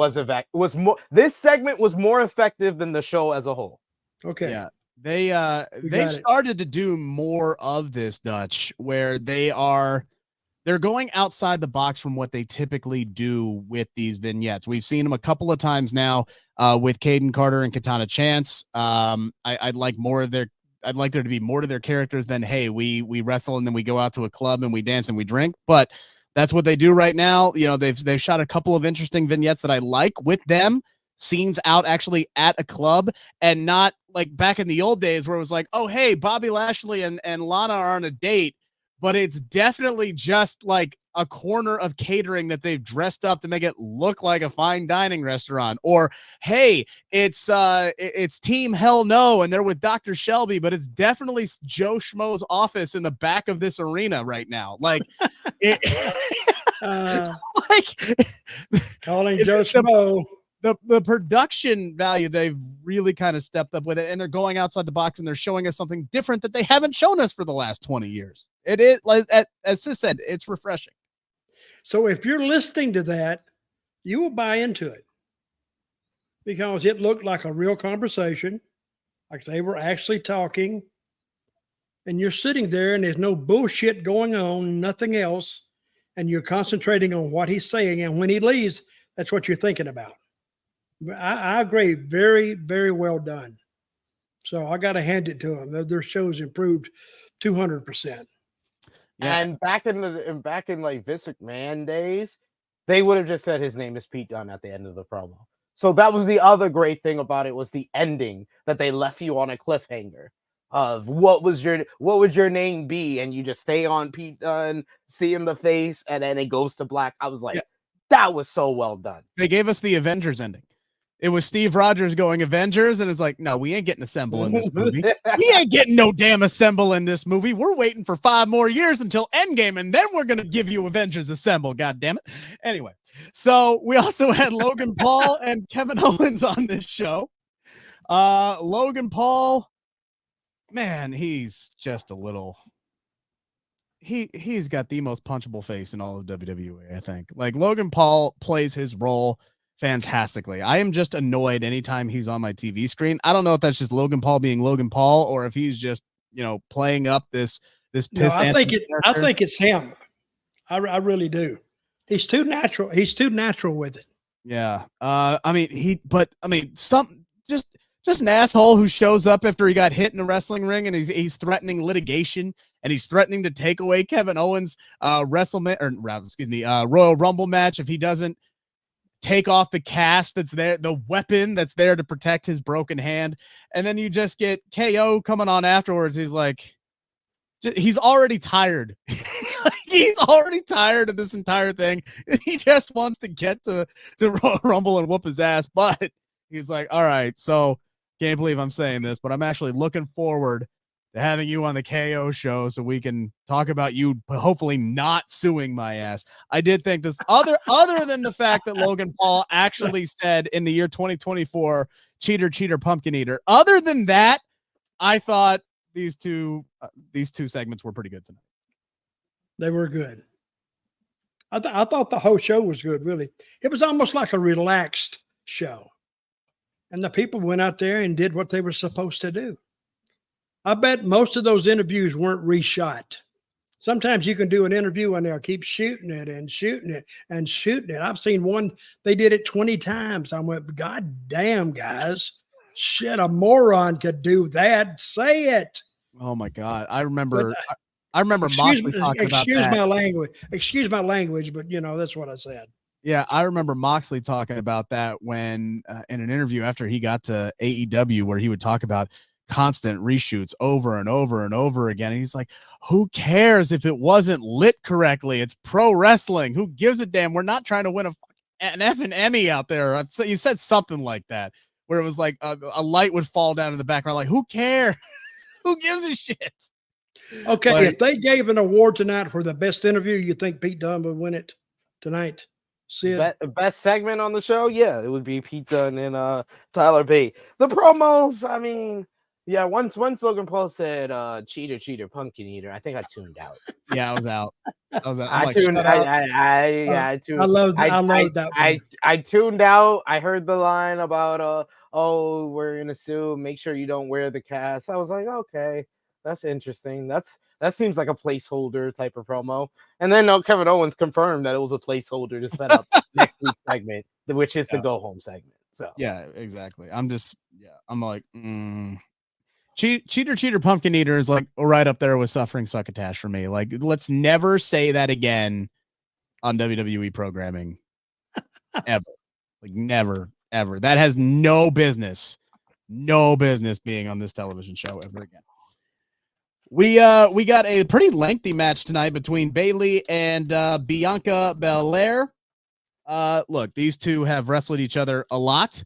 was more effective than the show as a whole. Okay. Yeah. They've started to do more of this, Dutch, where they're going outside the box from what they typically do with these vignettes. We've seen them a couple of times now with Caden Carter and Katana Chance. I'd like there to be more to their characters than, hey, we wrestle and then we go out to a club and we dance and we drink. But that's what they do right now. They've shot a couple of interesting vignettes that I like with them. Scenes out actually at a club, and not like back in the old days where it was like, oh, hey, Bobby Lashley and Lana are on a date, but it's definitely just like a corner of catering that they've dressed up to make it look like a fine dining restaurant. Or, hey, it's Team Hell No, and they're with Dr. Shelby, but it's definitely Joe Schmo's office in the back of this arena right now. Like, calling Joe Schmo. The production value, they've really kind of stepped up with it, and they're going outside the box and they're showing us something different that they haven't shown us for the last 20 years. It is, like as Sis said, it's refreshing. So if you're listening to that, you will buy into it, because it looked like a real conversation, like they were actually talking, and you're sitting there and there's no bullshit going on, nothing else, and you're concentrating on what he's saying, and when he leaves, that's what you're thinking about. I agree. Very, very well done. So I got to hand it to them. Their show's improved 200%. Yeah. And back in like Vince McMahon days, they would have just said his name is Pete Dunne at the end of the promo. So that was the other great thing about it, was the ending, that they left you on a cliffhanger of what would your name be, and you just stay on Pete Dunne, see in the face, and then it goes to black. I was like, that was so well done. They gave us the Avengers ending. It was Steve Rogers going Avengers, and it's like, no, we ain't getting Assemble in this movie. We ain't getting no damn Assemble in this movie. We're waiting for 5 more years until Endgame, and then we're going to give you Avengers Assemble, God damn it. Anyway, so we also had Logan Paul and Kevin Owens on this show. Logan Paul, man, he's just a little... He's got the most punchable face in all of WWE, I think. Like, Logan Paul plays his role fantastically. I am just annoyed anytime he's on my TV screen. I don't know if that's just Logan Paul being Logan Paul, or if he's just, playing up this piss. No, I think it's him. I really do. He's too natural. He's too natural with it. Yeah. Just an asshole who shows up after he got hit in a wrestling ring, and he's threatening litigation, and he's threatening to take away Kevin Owens' Royal Rumble match if he doesn't take off the cast that's there, the weapon that's there to protect his broken hand. And then you just get KO coming on afterwards. He's like, he's already tired. He's already tired of this entire thing. He just wants to get to Royal Rumble and whoop his ass. But he's like, all right, so can't believe I'm saying this, but I'm actually looking forward to having you on the KO show so we can talk about you hopefully not suing my ass. I did think this other than the fact that Logan Paul actually said in the year 2024, cheater, pumpkin eater. Other than that, I thought these two segments were pretty good tonight. They were good. I thought the whole show was good, really. It was almost like a relaxed show. And the people went out there and did what they were supposed to do. I bet most of those interviews weren't reshot. Sometimes you can do an interview and they'll keep shooting it and shooting it and shooting it. I've seen one, they did it 20 times. I went, God damn, guys. Shit, a moron could do that. Say it. Oh my God. I remember Moxley talking about that. Excuse my language, but that's what I said. Yeah, I remember Moxley talking about that when in an interview after he got to AEW, where he would talk about constant reshoots over and over and over again. And he's like, who cares if it wasn't lit correctly? It's pro wrestling. Who gives a damn? We're not trying to win an effing Emmy out there. You said something like that, where it was like a light would fall down in the background. Like, who cares? Who gives a shit? Okay, if they gave an award tonight for the best interview, you think Pete Dunne would win it tonight? Best segment on the show? Yeah, it would be Pete Dunne and Tyler Bate. The promos, I mean, yeah, once Logan Paul said cheater, pumpkin eater, I think I tuned out. Yeah, I was out. I tuned out. I heard the line about oh, we're gonna sue, make sure you don't wear the cast. I was like, okay, that's interesting. That seems like a placeholder type of promo. And then Kevin Owens confirmed that it was a placeholder to set up next week's segment, which is the go home segment. So yeah, exactly. I'm like, cheater, pumpkin eater is like right up there with suffering succotash for me. Like, let's never say that again on WWE programming ever. Like, never, ever. That has no business being on this television show ever again. We got a pretty lengthy match tonight between Bayley and Bianca Belair. Look, these two have wrestled each other a lot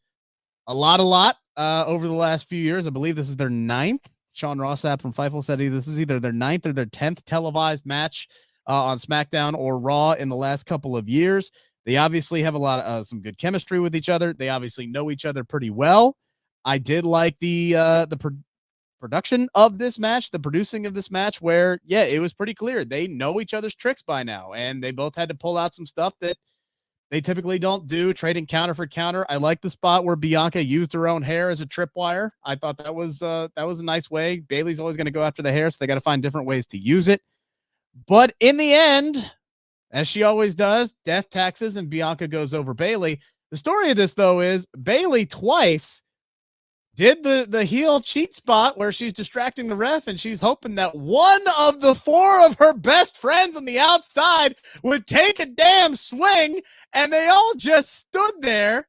over the last few years. I believe this is their 9th. Sean Rossap from Fightful said this is either their 9th or their 10th televised match on SmackDown or Raw in the last couple of years. They obviously have a lot of some good chemistry with each other. They obviously know each other pretty well. I did like the production of this match, the producing of this match, where, yeah, it was pretty clear they know each other's tricks by now, and they both had to pull out some stuff that they typically don't do, trading counter for counter. I like the spot where Bianca used her own hair as a tripwire. I thought that was a nice way. Bayley's always going to go after the hair, so they got to find different ways to use it. But in the end, as she always does, death taxes, and Bianca goes over Bayley. The story of this, though, is Bayley twice did the heel cheat spot where she's distracting the ref, and she's hoping that one of the 4 of her best friends on the outside would take a damn swing, and they all just stood there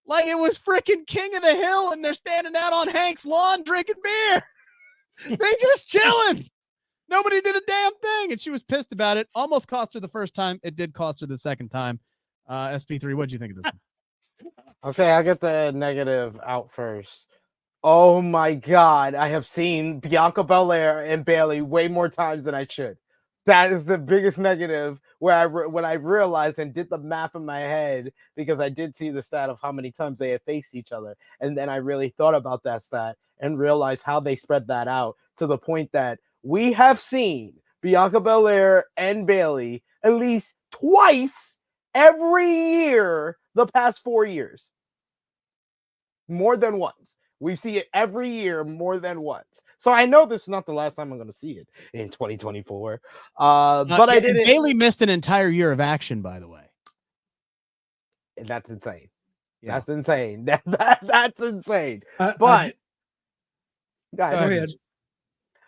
like it was freaking King of the Hill, and they're standing out on Hank's lawn drinking beer. They just chilling. Nobody did a damn thing, and she was pissed about it. Almost cost her the first time. It did cost her the second time. SP3, what did you think of this one? Okay, I'll get the negative out first. Oh my God, I have seen Bianca Belair and Bayley way more times than I should. That is the biggest negative when I realized and did the math in my head, because I did see the stat of how many times they had faced each other. And then I really thought about that stat and realized how they spread that out to the point that we have seen Bianca Belair and Bayley at least twice every year the past 4 years. More than once. We see it every year more than once. So I know this is not the last time I'm going to see it in 2024. But I didn't. Bayley missed an entire year of action, by the way. And that's insane. Yeah. That's insane. That's insane. But go ahead.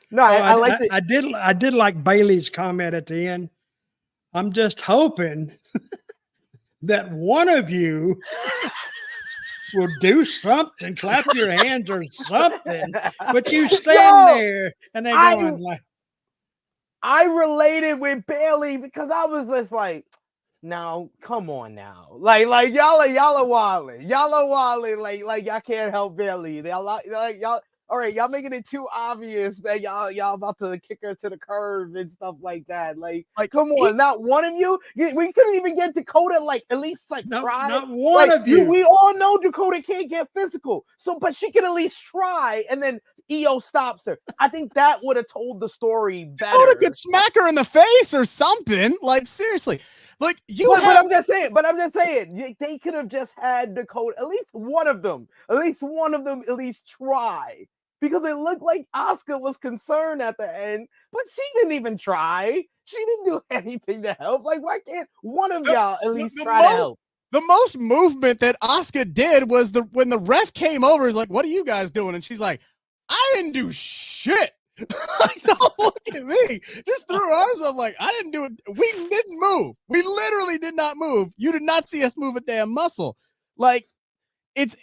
No, I like it. I did like Bailey's comment at the end. I'm just hoping that one of you will do something, clap your hands or something. But you stand there and they going like. I related with Bayley because I was just like, now come on now, like y'all are wilding, like y'all can't help Bayley. Y'all. All right, y'all making it too obvious that y'all about to kick her to the curb and stuff like that. Like come on, not one of you. We couldn't even get Dakota, like, at least try. Not one of you. We all know Dakota can't get physical, but she can at least try. And then EO stops her. I think that would have told the story better. Dakota could smack her in the face or something. Like, seriously. Like, but I'm just saying, they could have just had Dakota, at least one of them at least try. Because it looked like Asuka was concerned at the end, but she didn't even try. She didn't do anything to help. Like, why can't one of y'all at least try to help? The most movement that Asuka did was when the ref came over. He's like, "What are you guys doing?" And she's like, "I didn't do shit." Like, don't look at me. Just threw her arms up like, I didn't do it. We didn't move. We literally did not move. You did not see us move a damn muscle. Like, it's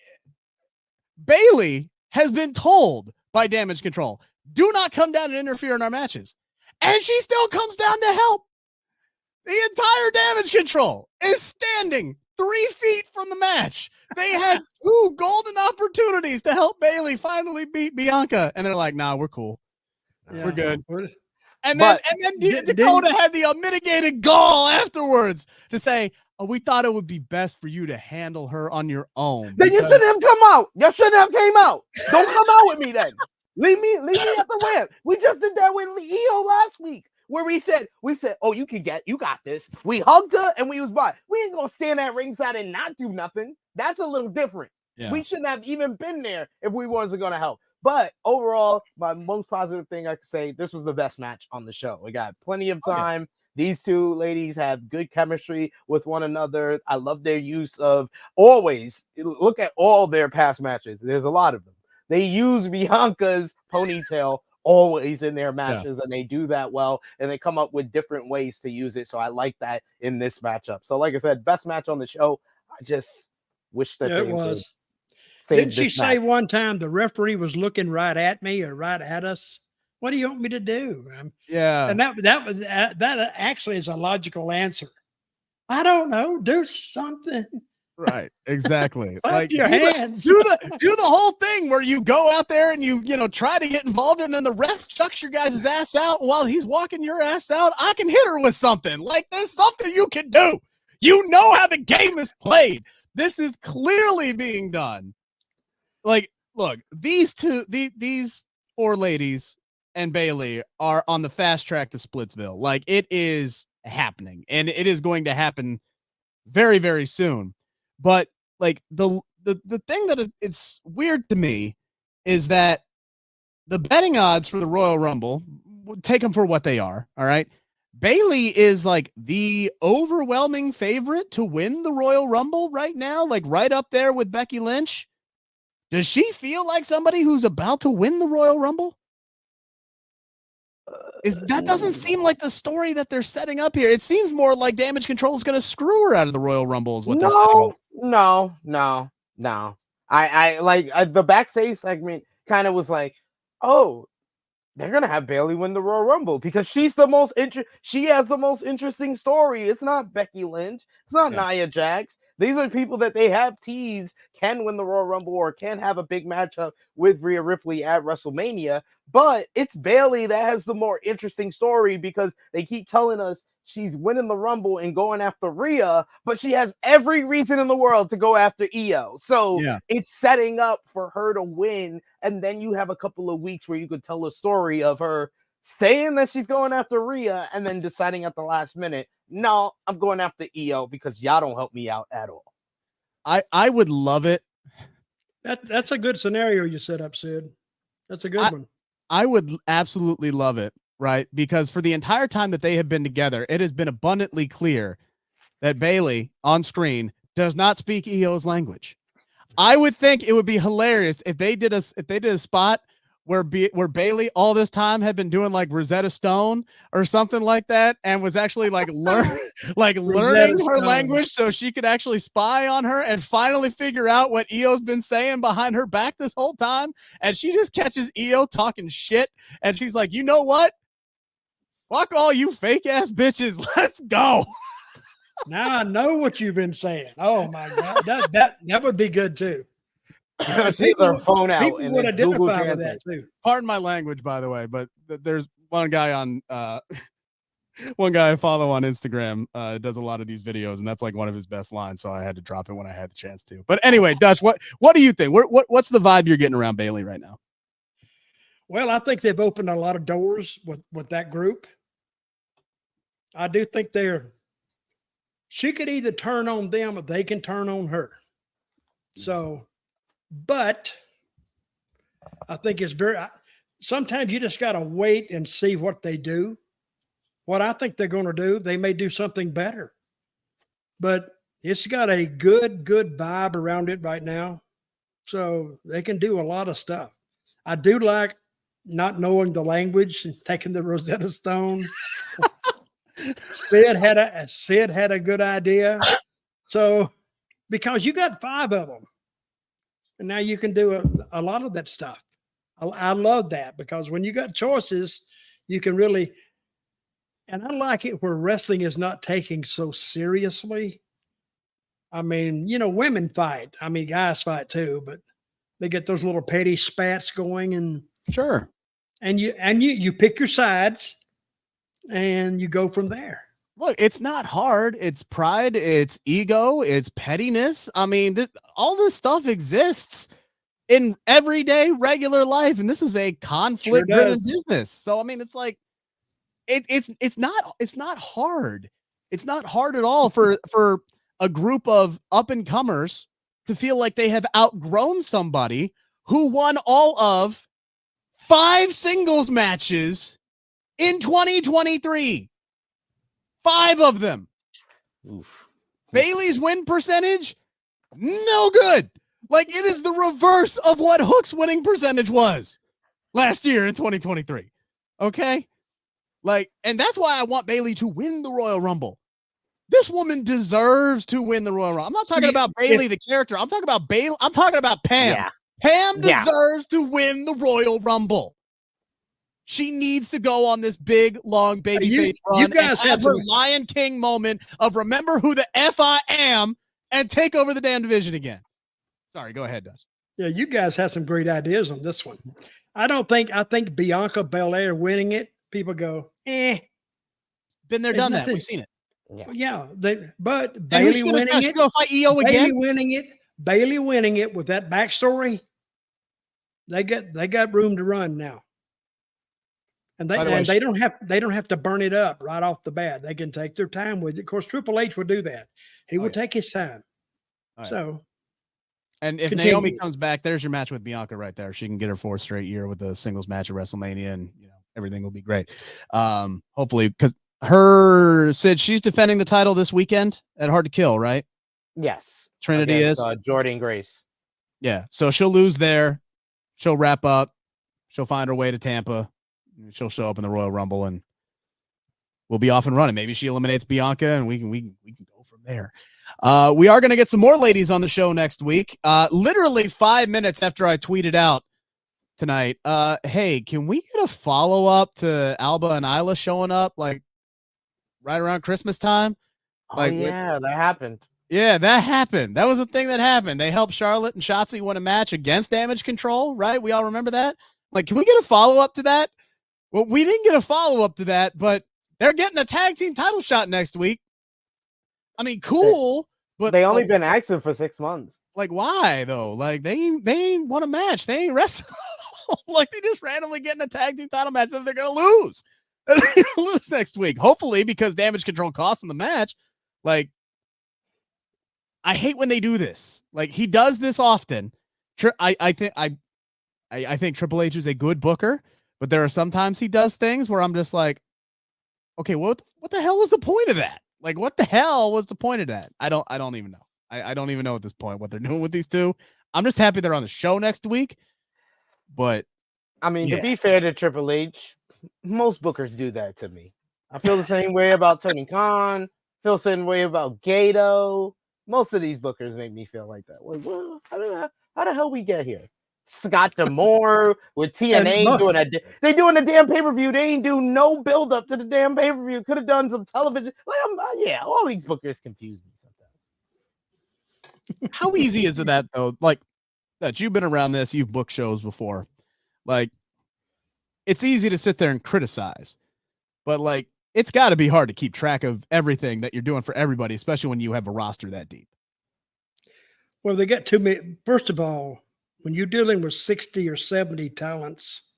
Bayley has been told by Damage Control, do not come down and interfere in our matches. And she still comes down to help. The entire Damage Control is standing 3 feet from the match. They had 2 golden opportunities to help Bayley finally beat Bianca. And they're like, nah, we're cool. Yeah. We're good. And then Dakota had the unmitigated gall afterwards to say, oh, we thought it would be best for you to handle her on your own. Then you shouldn't have come out. You shouldn't have came out. Don't come out with me then. Leave me at the ramp. We just did that with EO last week, where we said, oh, you got this. We hugged her and we was by. We ain't gonna stand at ringside and not do nothing. That's a little different. Yeah. We shouldn't have even been there if we wasn't gonna help. But overall, my most positive thing I could say, this was the best match on the show. We got plenty of time. Okay. These two ladies have good chemistry with one another. I love their use of always look at all their past matches. There's a lot of them. They use Bianca's ponytail always in their matches, and they do that well, and they come up with different ways to use it. So I like that in this matchup. So like I said, best match on the show. I just wish that it was. Didn't she say one time the referee was looking right at me or right at us? What do you want me to do? Yeah. And that actually is a logical answer. I don't know. Do something. Right. Exactly. Like your hands. Do the whole thing where you go out there and you try to get involved, and then the ref chucks your guys' ass out. And while he's walking your ass out, I can hit her with something. Like, there's something you can do. You know how the game is played. This is clearly being done. Like, look, these 4 ladies and Bayley are on the fast track to Splitsville. Like, it is happening, and it is going to happen very, very soon. But like the thing that it's weird to me is that the betting odds for the Royal Rumble, take them for what they are. All right. Bayley is like the overwhelming favorite to win the Royal Rumble right now, like right up there with Becky Lynch. Does she feel like somebody who's about to win the Royal Rumble? That doesn't seem like the story that they're setting up here. It seems more like Damage Control is going to screw her out of the Royal Rumble is what they're setting up. No. No, I the backstage segment kind of was like, oh, they're gonna have Bayley win the Royal Rumble because she's the most she has the most interesting story. It's not Becky Lynch, it's not Nia Jax. These are people that they have teased can win the Royal Rumble or can have a big matchup with Rhea Ripley at WrestleMania. But it's Bayley that has the more interesting story because they keep telling us she's winning the Rumble and going after Rhea, but she has every reason in the world to go after Io. So it's setting up for her to win. And then you have a couple of weeks where you could tell a story of her saying that she's going after Rhea and then deciding at the last minute, no, I'm going after Io because y'all don't help me out at all. I would love it. That's a good scenario you set up, Sid. That's a good one. I would absolutely love it, right? Because for the entire time that they have been together, it has been abundantly clear that Bayley on screen does not speak Io's language. I would think it would be hilarious if they did a spot where Bayley all this time had been doing like Rosetta Stone or something like that, and was actually like learning her language so she could actually spy on her and finally figure out what Io's been saying behind her back this whole time. And she just catches Io talking shit, and she's like, you know what? Fuck all you fake ass bitches. Let's go. Now I know what you've been saying. Oh my God, that would be good too. People her phone out. People would identify with that too. Pardon my language, by the way, but there's one guy on one guy I follow on Instagram does a lot of these videos, and that's like one of his best lines. So I had to drop it when I had the chance to. But anyway, Dutch, what do you think? What's the vibe you're getting around Bayley right now? Well, I think they've opened a lot of doors with that group. I do think she could either turn on them or they can turn on her. So, but I think it's sometimes you just got to wait and see what they do. What I think they're going to do, they may do something better, but it's got a good vibe around it right now. So they can do a lot of stuff. I do like not knowing the language and taking the Rosetta Stone. Sid had a good idea. So, because you got 5 of them, and now you can do a lot of that stuff. I love that because when you got choices, you can really, and I like it where wrestling is not taken so seriously. I mean, women fight. I mean, guys fight too, but they get those little petty spats going, and sure. And you pick your sides and you go from there. Look, it's not hard. It's pride, it's ego, it's pettiness. I mean, all this stuff exists in everyday regular life, and this is a conflict-driven business. So, I mean, it's like it's not hard. It's not hard at all for a group of up-and-comers to feel like they have outgrown somebody who won all of 5 singles matches in 2023. 5 of them. Oof. Bayley's win percentage, no good. Like, it is the reverse of what Hook's winning percentage was last year in 2023. Okay? Like, and that's why I want Bayley to win the Royal Rumble. This woman deserves to win the Royal Rumble. I'm not talking about Bayley, the character. I'm talking about Bayley. I'm talking about Pam. Yeah. Pam deserves to win the Royal Rumble. She needs to go on this big, long babyface run. You guys have her Lion King moment of remember who the F I am and take over the damn division again. Sorry, go ahead, Dutch. Yeah, you guys have some great ideas on this one. I think Bianca Belair winning it, people go, eh. Been there, done that. We've seen it. Yeah, but Bayley winning it. Go fight Io again. Bayley winning it with that backstory. They got room to run now. And they don't have to burn it up right off the bat. They can take their time with it. Of course, Triple H would do that. He would take his time. Right. So, and if Naomi comes back, there's your match with Bianca right there. She can get her 4th straight year with the singles match at WrestleMania, and everything will be great. Hopefully, because she's defending the title this weekend at Hard to Kill, right? Yes. Trinity is Jordan Grace. Yeah, so she'll lose there. She'll wrap up. She'll find her way to Tampa. She'll show up in the Royal Rumble, and we'll be off and running. Maybe she eliminates Bianca, and we can go from there. We are going to get some more ladies on the show next week. Literally 5 minutes after I tweeted out tonight, hey, can we get a follow-up to Alba and Isla showing up like right around Christmas time? That happened. Yeah, that happened. That was a thing that happened. They helped Charlotte and Shotzi win a match against Damage Control, right? We all remember that. Like, can we get a follow-up to that? Well, we didn't get a follow-up to that, but they're getting a tag team title shot next week. I mean, cool, but they only been active for 6 months. Like, why though? Like, they ain't won a match. They ain't wrestled. Like, they just randomly getting a tag team title match and they're gonna lose. They're gonna lose next week, hopefully, because Damage Control cost them the match. Like, I hate when they do this. Like, he does this often. I think Triple H is a good booker, but there are sometimes he does things where I'm just like, okay, what the hell was the point of that? Like, what the hell was the point of that? I don't even know. I don't even know at this point what they're doing with these two. I'm just happy they're on the show next week. But I mean, to be fair to Triple H, most bookers do that to me. I feel the same way about Tony Khan. Feel the same way about Gato. Most of these bookers make me feel like that. Like, well, how the hell we get here? Scott D'Amore with TNA doing a damn pay-per-view. They ain't do no build up to the damn pay-per-view. Could have done some television. Like, all these bookers confuse me sometimes. How easy is it that though? Like, that you've been around this, you've booked shows before. Like, it's easy to sit there and criticize, but like, it's got to be hard to keep track of everything that you're doing for everybody, especially when you have a roster that deep. Well, they got too many. First of all, when you're dealing with 60 or 70 talents,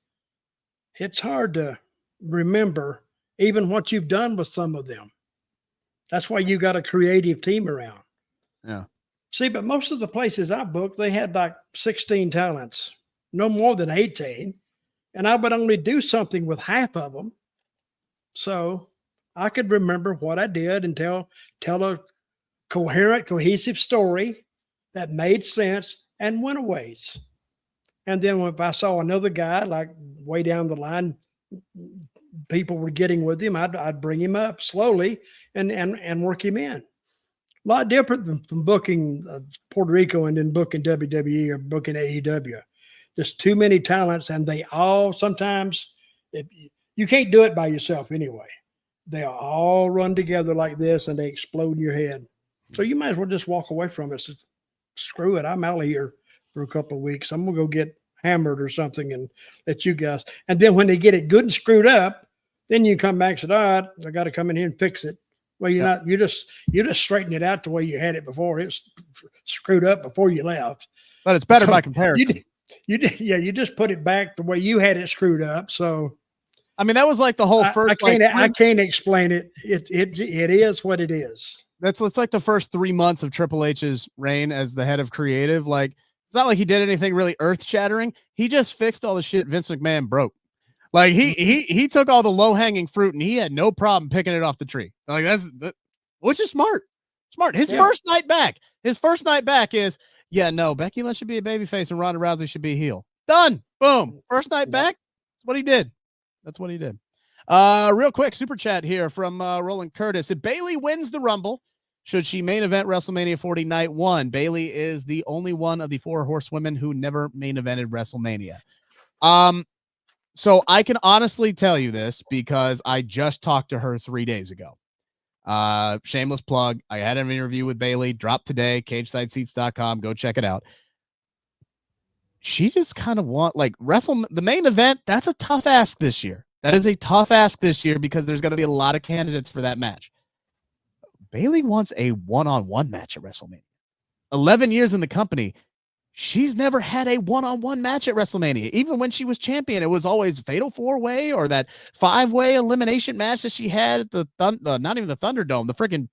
it's hard to remember even what you've done with some of them. That's why you got a creative team around. Yeah. See, but most of the places I booked, they had like 16 talents, no more than 18. And I would only do something with half of them. So I could remember what I did and tell a coherent, cohesive story that made sense and went a ways. And then if I saw another guy, like way down the line, people were getting with him, I'd bring him up slowly and work him in. A lot different from booking Puerto Rico and then booking WWE or booking AEW. Just too many talents, and they all sometimes, you can't do it by yourself anyway. They all run together like this, and they explode in your head. So you might as well just walk away from it. So, screw it. I'm out of here for a couple of weeks. I'm going to go get hammered or something and let you guys. And then when they get it good and screwed up, then you come back and say, all right, I got to come in here and fix it. Well, you just straighten it out the way you had it before. It was screwed up before you left. But it's better by comparison. You just put it back the way you had it screwed up. So, I mean, that was like the whole first. I can't explain it. It is what it is. It's like the first 3 months of Triple H's reign as the head of creative. Like, it's not like he did anything really earth shattering. He just fixed all the shit Vince McMahon broke. Like, he took all the low hanging fruit and he had no problem picking it off the tree. Like, which is smart. His first night back is, Becky Lynch should be a babyface and Ronda Rousey should be a heel. Done. Boom. First night back. That's what he did. Real quick super chat here from Roland Curtis. If Bayley wins the Rumble, should she main event WrestleMania 40 night 1? Bayley is the only one of the 4 horsewomen who never main evented WrestleMania. So I can honestly tell you this because I just talked to her 3 days ago. Shameless plug. I had an interview with Bayley, dropped today, cagesideseats.com. Go check it out. She just kind of the main event. That's a tough ask this year. That is a tough ask this year because there's going to be a lot of candidates for that match. Bayley wants a one-on-one match at WrestleMania. 11 years in the company. She's never had a one-on-one match at WrestleMania. Even when she was champion, it was always Fatal 4-Way or that 5-way elimination match that she had at the not even the Thunderdome, the freaking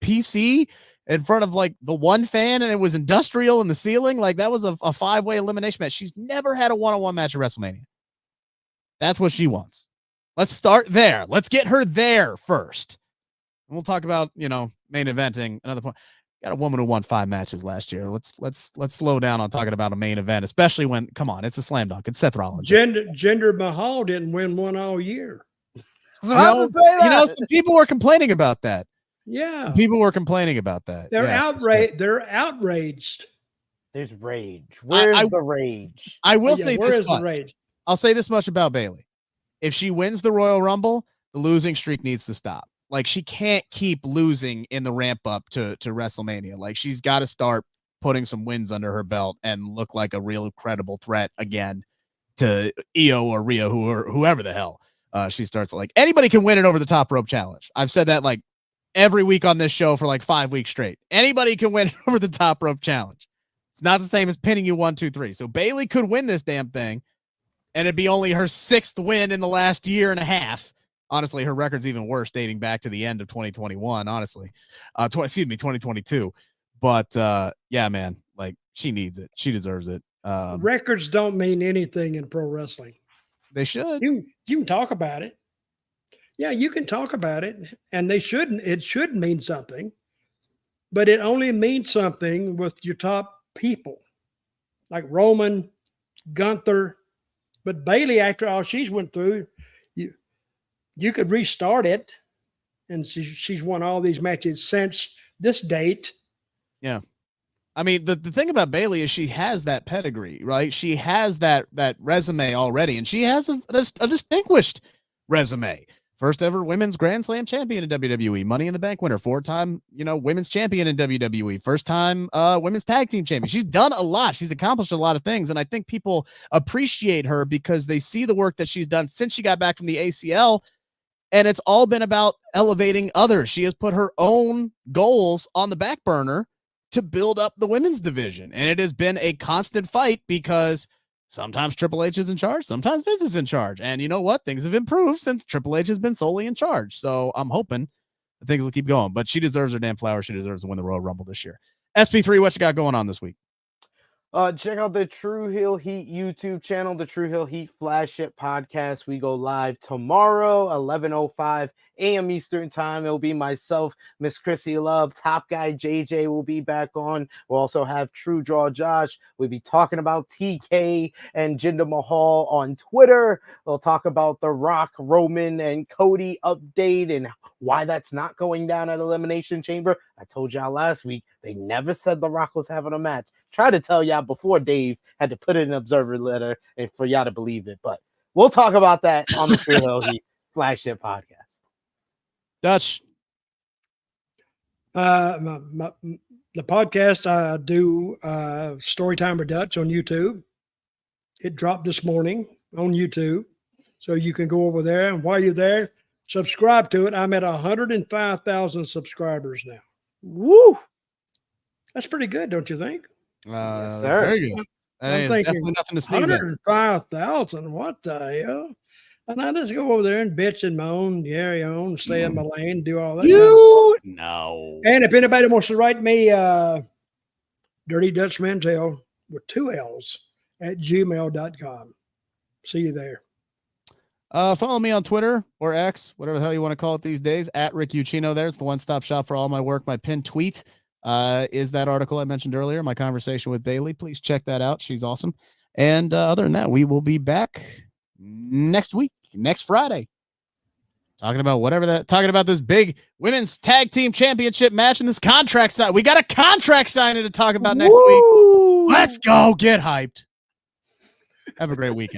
PC in front of like the one fan, and it was industrial in the ceiling. Like, that was a 5-way elimination match. She's never had a one-on-one match at WrestleMania. That's what she wants. Let's start there. Let's get her there first. And we'll talk about, main eventing another point. Got a woman who won 5 matches last year. Let's slow down on talking about a main event, especially when, come on, it's a slam dunk. It's Seth Rollins. Jinder Mahal didn't win one all year. Some people were complaining about that. Yeah. People were complaining about that. They're Yeah, outraged. They're outraged. There's rage. Where's the rage? I will Yeah, say where this is the much. rage? I'll say this much about Bayley. If she wins the Royal Rumble, the losing streak needs to stop. Like, she can't keep losing in the ramp up to WrestleMania. Like, she's got to start putting some wins under her belt and look like a real credible threat again to Io or Rhea, whoever the hell she starts. Like, anybody can win an over the top rope challenge. I've said that like every week on this show for like 5 weeks straight. Anybody can win an over the top rope challenge. It's not the same as pinning you 1, 2, 3. So Bayley could win this damn thing, and it'd be only her 6th win in the last year and a half. Honestly, her record's even worse dating back to the end of 2021, honestly. 2022. But yeah, man, like, she needs it. She deserves it. Records don't mean anything in pro wrestling. They should. You can talk about it. Yeah, you can talk about it, and they shouldn't. It should mean something, but it only means something with your top people, like Roman, Gunther. But Bayley, after all she's went through, you could restart it, and she's won all these matches since this date. Yeah. I mean, the thing about Bayley is she has that pedigree, right? She has that resume already, and she has a distinguished resume. First ever women's Grand Slam champion in WWE, Money in the Bank winner, 4-time, women's champion in WWE, first time women's tag team champion. She's done a lot. She's accomplished a lot of things, and I think people appreciate her because they see the work that she's done since she got back from the ACL, and it's all been about elevating others. She has put her own goals on the back burner to build up the women's division, and it has been a constant fight because sometimes Triple H is in charge, sometimes Vince is in charge. And you know what? Things have improved since Triple H has been solely in charge. So I'm hoping that things will keep going. But she deserves her damn flowers. She deserves to win the Royal Rumble this year. SP3, what you got going on this week? Check out the True Hill Heat YouTube channel, the True Hill Heat Flagship Podcast. We go live tomorrow, 11:05 a.m. Eastern Time. It'll be myself, Miss Chrissy Love, Top Guy JJ will be back on. We'll also have True Draw Josh. We'll be talking about TK and Jinder Mahal on Twitter. We'll talk about the Rock, Roman, and Cody update and why that's not going down at Elimination Chamber. I told y'all last week, they never said The Rock was having a match. Try to tell y'all before Dave had to put in an observer letter and for y'all to believe it. But we'll talk about that on the True Hill Heat Flagship Podcast. Dutch. The podcast I do, Storytime with Dutch on YouTube. It dropped this morning on YouTube. So you can go over there, and while you're there, subscribe to it. I'm at 105,000 subscribers now. Woo! That's pretty good, don't you think? Yes, sir. Very good. I'm thinking definitely nothing to sneeze at. 105,000. What the hell? And I just go over there and bitch and moan, carry on, stay in my lane, do all that. No. And if anybody wants to write me, Dirty Dutch Mantell with 2 L's at gmail.com. See you there. Follow me on Twitter or X, whatever the hell you want to call it these days, at Rick Ucchino. There's the one-stop shop for all my work. My pinned tweet is that article I mentioned earlier, my conversation with Bayley. Please check that out. She's awesome. And other than that, we will be back next week, next Friday, talking about this big women's tag team championship match and this contract sign. We got a contract signing to talk about next week. Let's go get hyped. Have a great weekend.